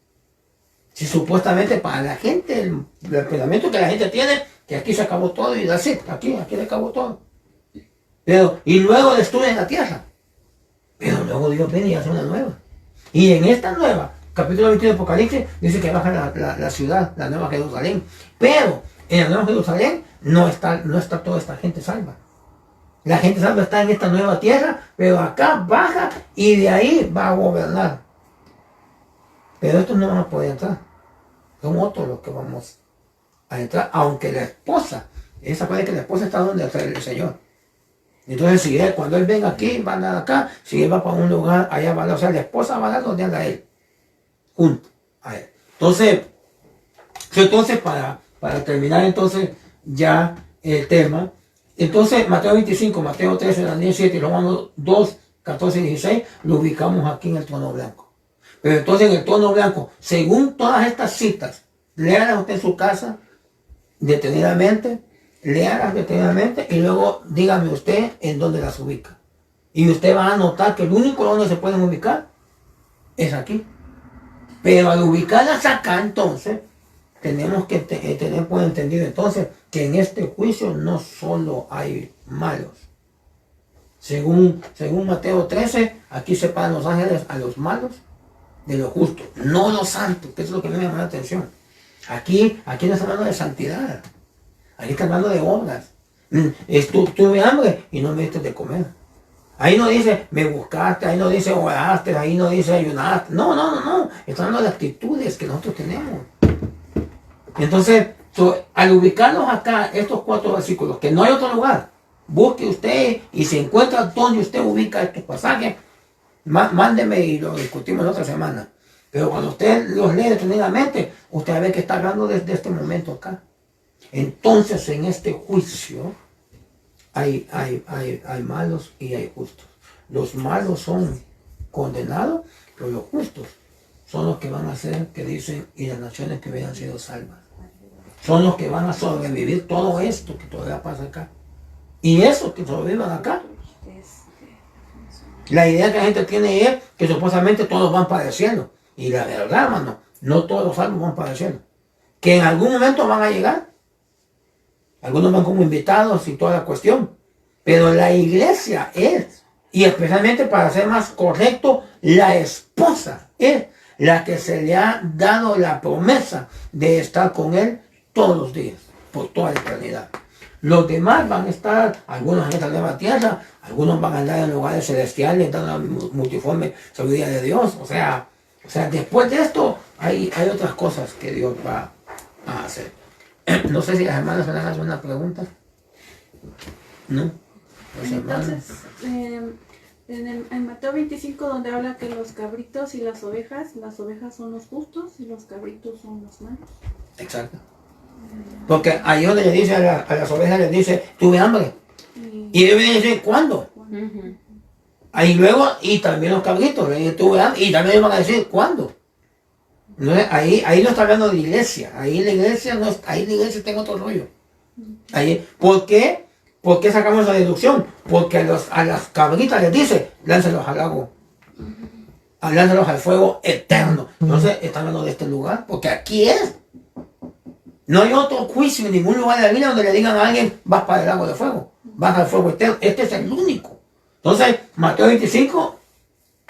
Si supuestamente para la gente, el pensamiento que la gente tiene, que aquí se acabó todo y así, aquí se acabó todo. Y luego destruyen la tierra. Pero luego Dios viene y hace una nueva. Y en esta nueva, capítulo 21 de Apocalipsis, dice que baja la ciudad, la nueva Jerusalén. Pero en la nueva Jerusalén no está toda esta gente salva. La gente salva está en esta nueva tierra, pero acá baja y de ahí va a gobernar. Pero estos no van a poder entrar. Son otros los que vamos a entrar, aunque la esposa, esa puede que la esposa está donde está el Señor. Entonces, cuando él venga aquí, va a andar acá. Si él va para un lugar, allá va a andar. O sea, la esposa va a andar donde anda él. Junto a él. Entonces para terminar entonces ya el tema. Entonces, Mateo 25, Mateo 13, Daniel 7, Romanos 2, 14 y 16, lo ubicamos aquí en el trono blanco. Pero entonces en el trono blanco, según todas estas citas, léalas usted en su casa, detenidamente, y luego dígame usted en dónde las ubica. Y usted va a notar que el único donde se pueden ubicar es aquí. Pero al ubicarlas acá, entonces, tenemos que tener por entendido entonces que en este juicio no solo hay malos. Según Mateo 13, aquí separan los ángeles a los malos de los justos, no los santos, que es lo que me llama la atención. Aquí no está hablando de santidad, aquí está hablando de obras. Tuve hambre y no me diste de comer. Ahí no dice me buscaste, ahí no dice oraste, ahí no dice ayunaste. No. Está hablando de actitudes que nosotros tenemos. Entonces, al ubicarnos acá, estos 4 versículos, que no hay otro lugar, busque usted y se encuentra donde usted ubica estos pasajes, mándeme y lo discutimos la otra semana. Pero cuando usted los lee detenidamente, usted va a ver que está hablando desde este momento acá. Entonces, en este juicio hay malos y hay justos. Los malos son condenados, pero los justos son los que van a hacer, que dicen, y las naciones que habían sido salvas. Son los que van a sobrevivir todo esto que todavía pasa acá. Y esos que sobrevivan acá La idea que la gente tiene es que supuestamente todos van para el cielo. Y la verdad, hermano, no todos los salvos van para el cielo. Que en algún momento van a llegar. Algunos van como invitados y toda la cuestión. Pero la iglesia es, y especialmente para ser más correcto, la esposa es la que se le ha dado la promesa de estar con él todos los días, por toda la eternidad. Los demás van a estar, algunos en esta nueva tierra, algunos van a andar en lugares celestiales, dando la multiforme sabiduría de Dios. O sea, después de esto hay otras cosas que Dios va a hacer. No sé si las hermanas me van a hacer una pregunta. ¿No? Entonces, en Mateo 25, donde habla que los cabritos y las ovejas son los justos y los cabritos son los malos. Exacto. Porque ahí donde le dice a las ovejas, les dice, tuve hambre. Y ellos vienen y dicen, ¿cuándo? Ahí luego, y también los cabritos, le dicen, tuve hambre. Y también ellos van a decir, ¿cuándo? No, ahí no está hablando de iglesia. Ahí la iglesia no está, ahí la iglesia está en otro rollo. Ahí, ¿por qué? ¿Por qué sacamos la deducción? Porque a las cabritas les dice, lánzalos al lago. Lánzalos al fuego eterno. Entonces, está hablando de este lugar, porque aquí es. No hay otro juicio en ningún lugar de la Biblia donde le digan a alguien, vas para el lago de fuego, vas al fuego eterno. Este es el único. Entonces, Mateo 25,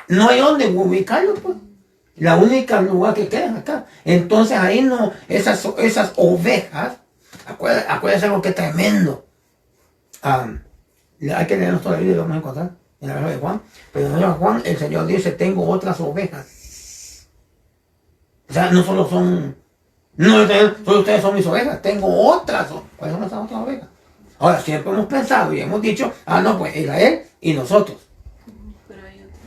no hay donde ubicarlo, pues. La única lugar que queda es acá. Entonces ahí no, esas ovejas, acuérdense algo que es tremendo. Hay que leernos toda la Biblia y lo vamos a encontrar en la Biblia de Juan. Pero en la Biblia de Juan el Señor dice, tengo otras ovejas. O sea, no solo son, no solo ustedes son mis ovejas, tengo otras. ¿Cuáles son esas otras ovejas? Ahora, siempre hemos pensado y hemos dicho, no, pues Israel y nosotros.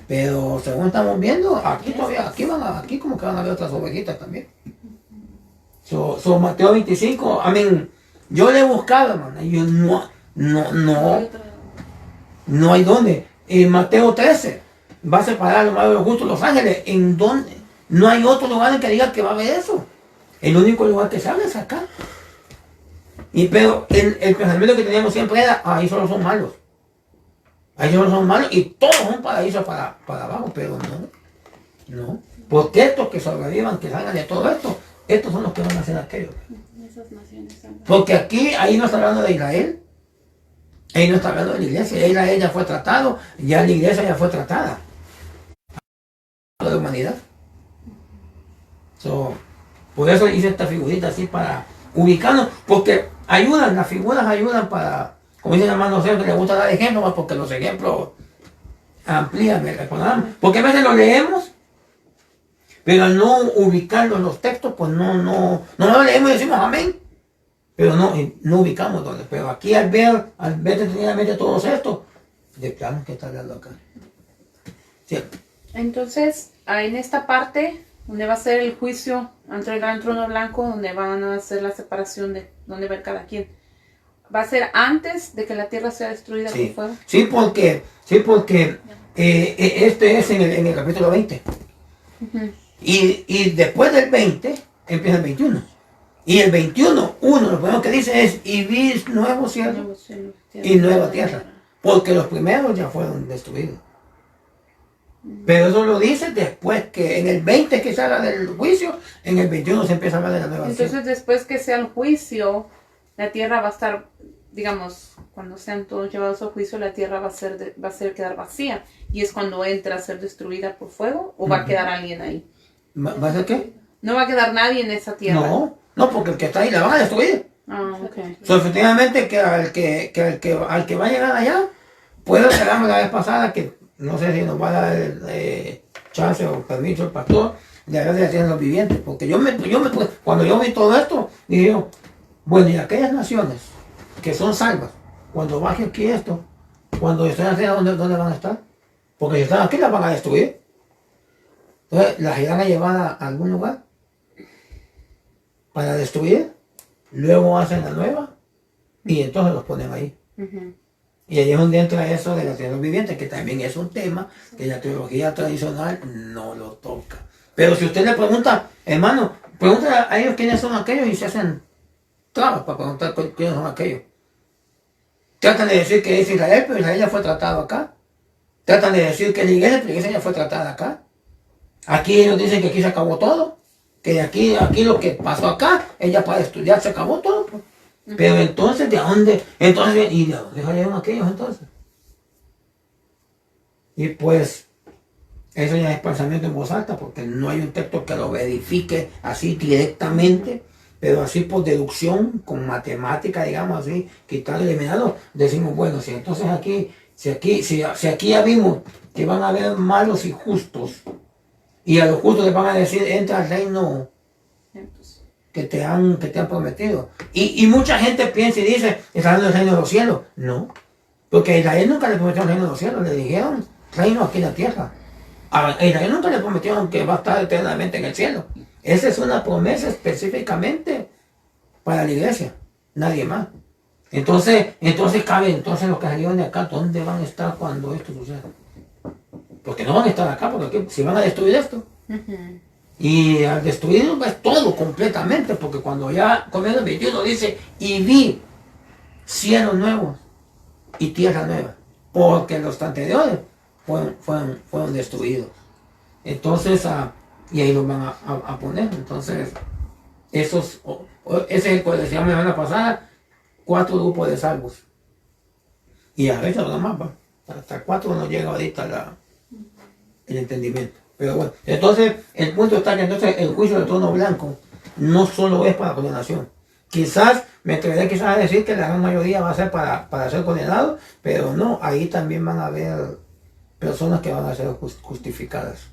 Pero según estamos viendo, aquí todavía, aquí como que van a haber otras ovejitas también. Mateo 25, yo le he buscado, hermano, y yo no hay dónde. En Mateo 13, va a separar a los malos de los justos, los ángeles, ¿en dónde? No hay otro lugar en que diga que va a haber eso. El único lugar que se habla es acá. Pero el pensamiento que teníamos siempre era, ahí solo son malos. Ahí solo son malos y todos son paraísos para abajo, pero no. Porque estos que sobrevivan, que salgan de todo esto, estos son los que van a hacer aquello. Esas naciones salvan. Porque ahí no está hablando de Israel, ahí no está hablando de la iglesia, Israel ya fue tratado, ya la iglesia ya fue tratada. De la humanidad. Por eso hice esta figurita así para ubicarnos, porque las figuras ayudan para, como dice el hermano Sergio, que le gusta dar ejemplos, porque los ejemplos amplían el panorama. Porque a veces lo leemos, pero al no ubicarlo en los textos, pues no lo leemos y decimos amén. Pero no ubicamos dónde. Pero aquí al ver detenidamente todos estos, de plano que está hablando acá. Sí. Entonces, en esta parte, donde va a ser el juicio ante el gran trono blanco, donde van a hacer la separación de dónde va cada quien, ¿va a ser antes de que la tierra sea destruida por fuego? Sí, porque este es en el capítulo 20. Y después del 20 empieza el 21. Y el 21, lo primero que dice es, y vi nuevo cielo y nueva tierra. Porque los primeros ya fueron destruidos. Pero eso lo dice después que en el 20 que se habla del juicio, en el 21 se empieza a hablar de la nueva tierra. Entonces, después que sea el juicio, la tierra va a estar, digamos, cuando sean todos llevados a juicio, la tierra va a quedar vacía. Y es cuando entra a ser destruida por fuego, o va a quedar alguien ahí. ¿Va a ser qué? No va a quedar nadie en esa tierra. No, porque el que está ahí la van a destruir. Ok. Efectivamente que al que va a llegar allá, puede ser la vez pasada que no sé si nos va a dar chance o permiso el pastor de hablar de las tierras de los vivientes, porque cuando yo vi todo esto, dije yo, bueno, y aquellas naciones que son salvas, cuando baje aquí esto, cuando estén así, ¿dónde van a estar? Porque si están aquí las van a destruir. Entonces las irán a llevar a algún lugar para destruir, luego hacen la nueva y entonces los ponen ahí. Y ahí es donde entra eso de las tierras vivientes, que también es un tema que la teología tradicional no lo toca. Pero si usted le pregunta, hermano, pregúntale a ellos quiénes son aquellos y se hacen trabas para preguntar quiénes son aquellos. Tratan de decir que es Israel, pero Israel ya fue tratado acá. Tratan de decir que la iglesia ya fue tratada acá. Aquí ellos dicen que aquí se acabó todo. Que aquí lo que pasó acá, ella para estudiar se acabó todo. Pues. Pero entonces, ¿de dónde? Entonces, ¿y de dónde salieron aquellos entonces? Y pues, eso ya es pensamiento en voz alta, porque no hay un texto que lo verifique así directamente, pero así por deducción, con matemática, digamos así, quitar el eliminado, decimos, bueno, si entonces si aquí ya vimos que van a haber malos y justos, y a los justos les van a decir, entra al reino que te han prometido. Y mucha gente piensa y dice, está hablando del reino de los cielos. No, porque a Israel nunca le prometieron el reino de los cielos, le dijeron reino aquí en la tierra. A Israel nunca le prometieron que va a estar eternamente en el cielo. Esa es una promesa específicamente para la iglesia, nadie más. Entonces los que salieron de acá, ¿dónde van a estar cuando esto suceda? Porque no van a estar acá, porque aquí, si van a destruir esto. Y al destruirlo es todo completamente, porque cuando ya comienza el 21 dice, y vi cielos nuevos y tierra nueva, porque los anteriores fueron destruidos. Entonces, y ahí los van a poner. Entonces, ese es el que decíamos la semana pasada, 4 grupos de salvos. Y a veces nada más, hasta 4 no llega ahorita el entendimiento. Pero bueno, entonces el punto está que entonces el juicio del trono blanco no solo es para condenación. Quizás me atreveré a decir que la gran mayoría va a ser para ser condenados, pero no, ahí también van a haber personas que van a ser justificadas.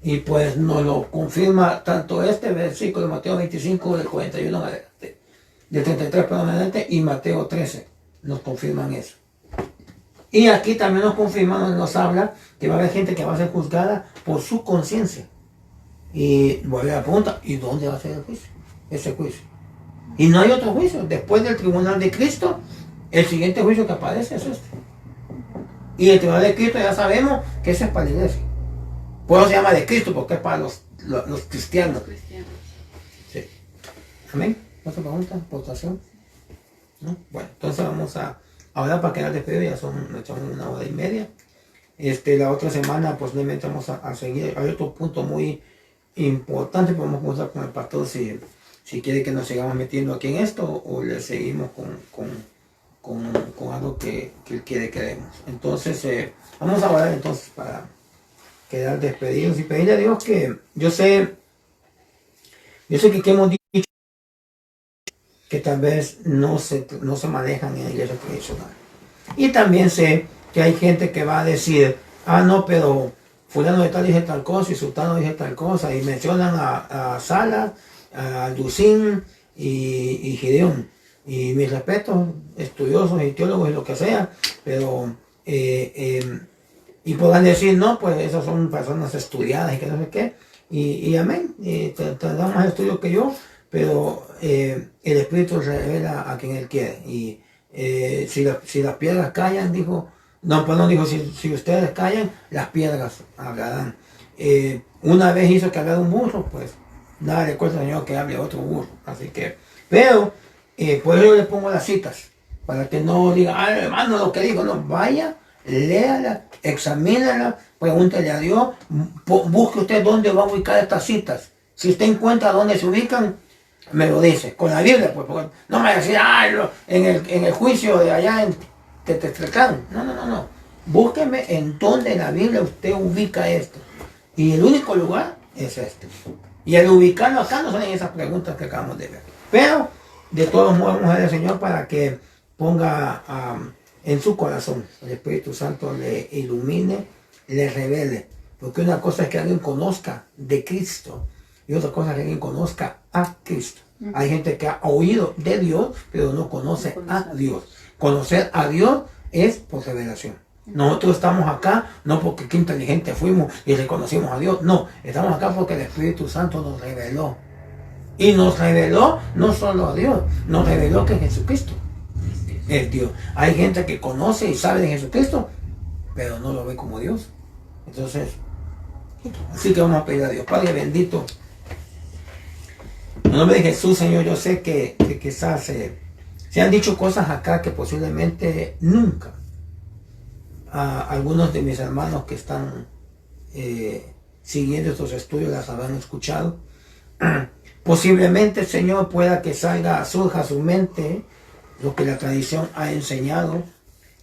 Y pues nos lo confirma tanto este versículo de Mateo 25 del 41 adelante, del 33 perdón adelante, y Mateo 13 nos confirman eso. Y aquí también nos confirma, nos habla que va a haber gente que va a ser juzgada por su conciencia. Y vuelve a la pregunta, ¿y dónde va a ser el juicio? Ese juicio. Y no hay otro juicio. Después del tribunal de Cristo, el siguiente juicio que aparece es este. Y el tribunal de Cristo ya sabemos que ese es para la iglesia. Por eso se llama de Cristo, porque es para los cristianos. Sí. Amén. ¿Otra pregunta? ¿Votación? ¿No? Bueno, entonces vamos a hablar para quedar despedido, ya son 1 hora y media. La otra semana posiblemente vamos a seguir. Hay otro punto muy importante, podemos conversar con el pastor si quiere que nos sigamos metiendo aquí en esto o le seguimos con algo que él quiere que demos. Entonces, vamos a hablar entonces para quedar despedidos y pedirle a Dios que yo sé que hemos dicho que tal vez no se manejan en la iglesia tradicional. Y también sé que hay gente que va a decir, no, pero fulano de tal dice tal cosa y sultano dice tal cosa, y mencionan a Salas, a Lucín y Gideón. Y mis respetos, estudiosos y teólogos y lo que sea, pero y podrán decir, no, pues esas son personas estudiadas y que no sé qué, y amén, y tendrán más estudios que yo, pero el Espíritu revela a quien Él quiere. Y si las piedras callan, dijo, si ustedes callan, las piedras hablarán. Una vez hizo que hablara un burro, pues nada le cuesta al Señor que hable otro burro. Así que, pero por eso yo le pongo las citas, para que no diga, hermano, lo que digo, no, vaya, léala, examínala, pregúntele a Dios, busque usted dónde va a ubicar estas citas. Si usted encuentra dónde se ubican, me lo dice, con la Biblia, pues, porque no me va a decir, en el juicio de allá en Tetracán. No. Búsqueme en dónde en la Biblia usted ubica esto. Y el único lugar es este. Y al ubicarlo acá no son esas preguntas que acabamos de ver. Pero, de todos modos, vamos a ver al Señor para que ponga en su corazón, el Espíritu Santo le ilumine, le revele. Porque una cosa es que alguien conozca de Cristo y otra cosa es que alguien conozca a Cristo. Hay gente que ha oído de Dios, pero no conoce a Dios. Conocer a Dios es por revelación. Nosotros estamos acá no porque qué inteligentes fuimos y reconocimos a Dios. No, estamos acá porque el Espíritu Santo nos reveló. Y nos reveló no solo a Dios, nos reveló que Jesucristo es Dios. Hay gente que conoce y sabe de Jesucristo, pero no lo ve como Dios. Entonces, así que vamos a pedir a Dios. Padre bendito, en nombre de Jesús, Señor, yo sé que quizás se han dicho cosas acá que posiblemente nunca a algunos de mis hermanos que están siguiendo estos estudios las habrán escuchado. Posiblemente, Señor, pueda que surja a su mente lo que la tradición ha enseñado,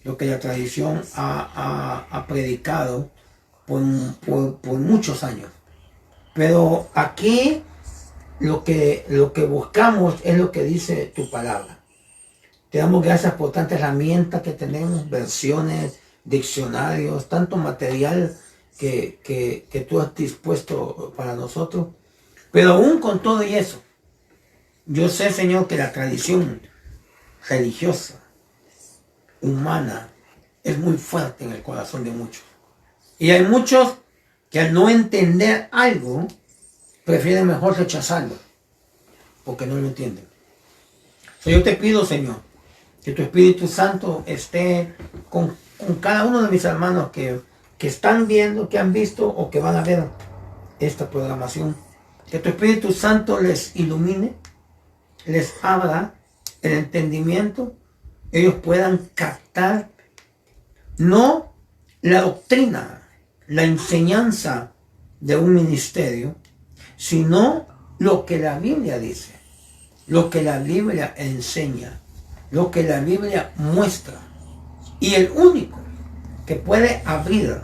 lo que la tradición ha predicado por muchos años. Pero aquí lo que buscamos es lo que dice tu palabra. Te damos gracias por tanta herramienta que tenemos, versiones, diccionarios, tanto material que tú has dispuesto para nosotros. Pero aún con todo y eso, yo sé, Señor, que la tradición religiosa, humana, es muy fuerte en el corazón de muchos. Y hay muchos que al no entender algo, prefieren mejor rechazarlo, porque no lo entienden. Yo te pido, Señor, que tu Espíritu Santo esté con cada uno de mis hermanos que están viendo, que han visto o que van a ver esta programación. Que tu Espíritu Santo les ilumine, les abra el entendimiento, ellos puedan captar no la doctrina, la enseñanza de un ministerio, sino lo que la Biblia dice, lo que la Biblia enseña, lo que la Biblia muestra. Y el único que puede abrir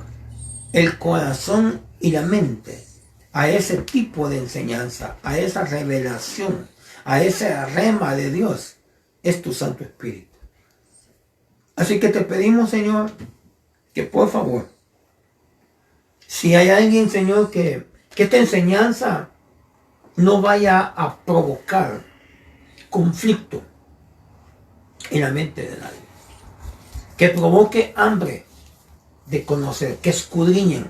el corazón y la mente a ese tipo de enseñanza, a esa revelación, a ese rema de Dios, es tu Santo Espíritu. Así que te pedimos, Señor, que por favor, si hay alguien, Señor, que esta enseñanza no vaya a provocar conflicto en la mente de nadie, que provoque hambre de conocer, que escudriñen,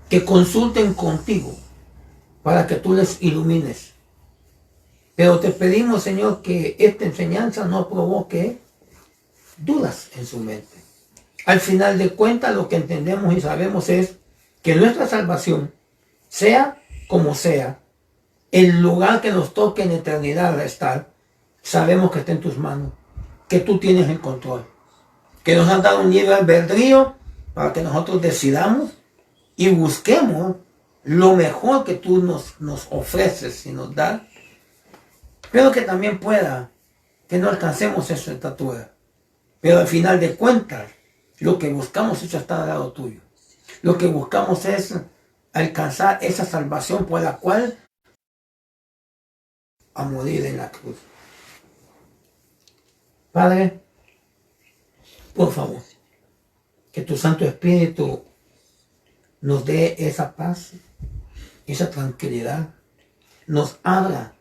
que consulten contigo para que tú les ilumines. Pero te pedimos, Señor, que esta enseñanza no provoque dudas en su mente. Al final de cuentas, lo que entendemos y sabemos es que nuestra salvación, sea como sea, el lugar que nos toque en eternidad estar, sabemos que está en tus manos, que tú tienes el control, que nos has dado un libre albedrío para que nosotros decidamos y busquemos lo mejor que tú nos ofreces y nos das, pero que también pueda que no alcancemos esa estatura. Pero al final de cuentas, lo que buscamos es estar al lado tuyo. Lo que buscamos es alcanzar esa salvación por la cual a morir en la cruz. Padre, por favor, que tu Santo Espíritu nos dé esa paz, esa tranquilidad, nos abra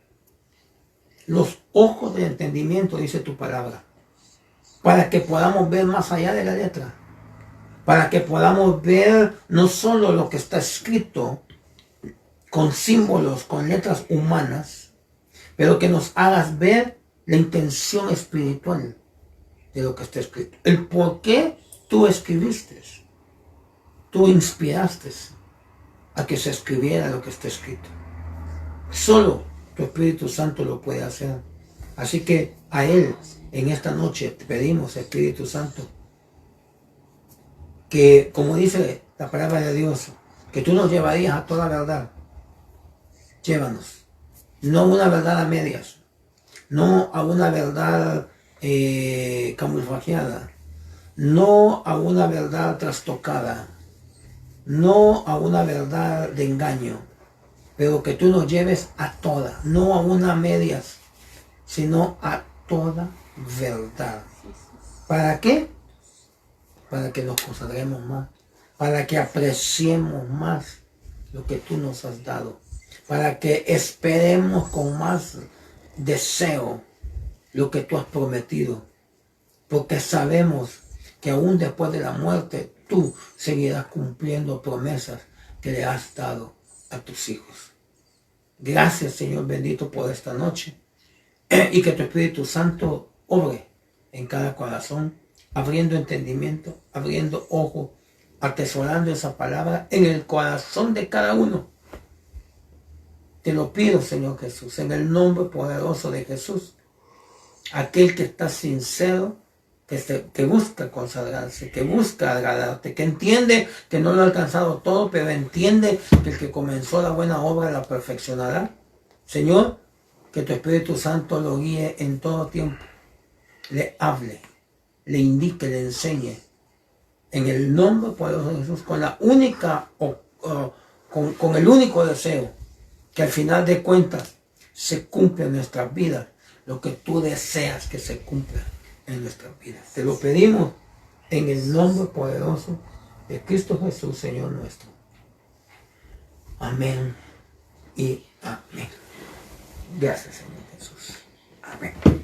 los ojos del entendimiento, dice tu palabra, para que podamos ver más allá de la letra, para que podamos ver no solo lo que está escrito con símbolos, con letras humanas, pero que nos hagas ver la intención espiritual de lo que está escrito, el por qué tú escribiste, tú inspiraste a que se escribiera lo que está escrito. Solo tu Espíritu Santo lo puede hacer. Así que a Él en esta noche te pedimos, Espíritu Santo, que como dice la palabra de Dios, que tú nos llevarías a toda verdad. Llévanos. No a una verdad a medias, no a una verdad camuflajeada, no a una verdad trastocada, no a una verdad de engaño, pero que tú nos lleves a toda, no a una medias, sino a toda verdad. ¿Para qué? Para que nos consagremos más, para que apreciemos más lo que tú nos has dado, para que esperemos con más deseo lo que tú has prometido, porque sabemos que aún después de la muerte tú seguirás cumpliendo promesas que le has dado a tus hijos. Gracias, Señor bendito, por esta noche, y que tu Espíritu Santo obre en cada corazón, abriendo entendimiento, abriendo ojo, atesorando esa palabra en el corazón de cada uno. Te lo pido, Señor Jesús, en el nombre poderoso de Jesús, aquel que está sincero que busca consagrarse, que busca agradarte, que entiende que no lo ha alcanzado todo, pero entiende que el que comenzó la buena obra la perfeccionará. Señor, que tu Espíritu Santo lo guíe en todo tiempo, le hable, le indique, le enseñe, en el nombre poderoso de Jesús, con la única, con el único deseo, que al final de cuentas se cumpla en nuestras vidas lo que tú deseas que se cumpla en nuestras vidas. Te lo pedimos en el nombre poderoso de Cristo Jesús, Señor nuestro. Amén y amén. Gracias, Señor Jesús. Amén.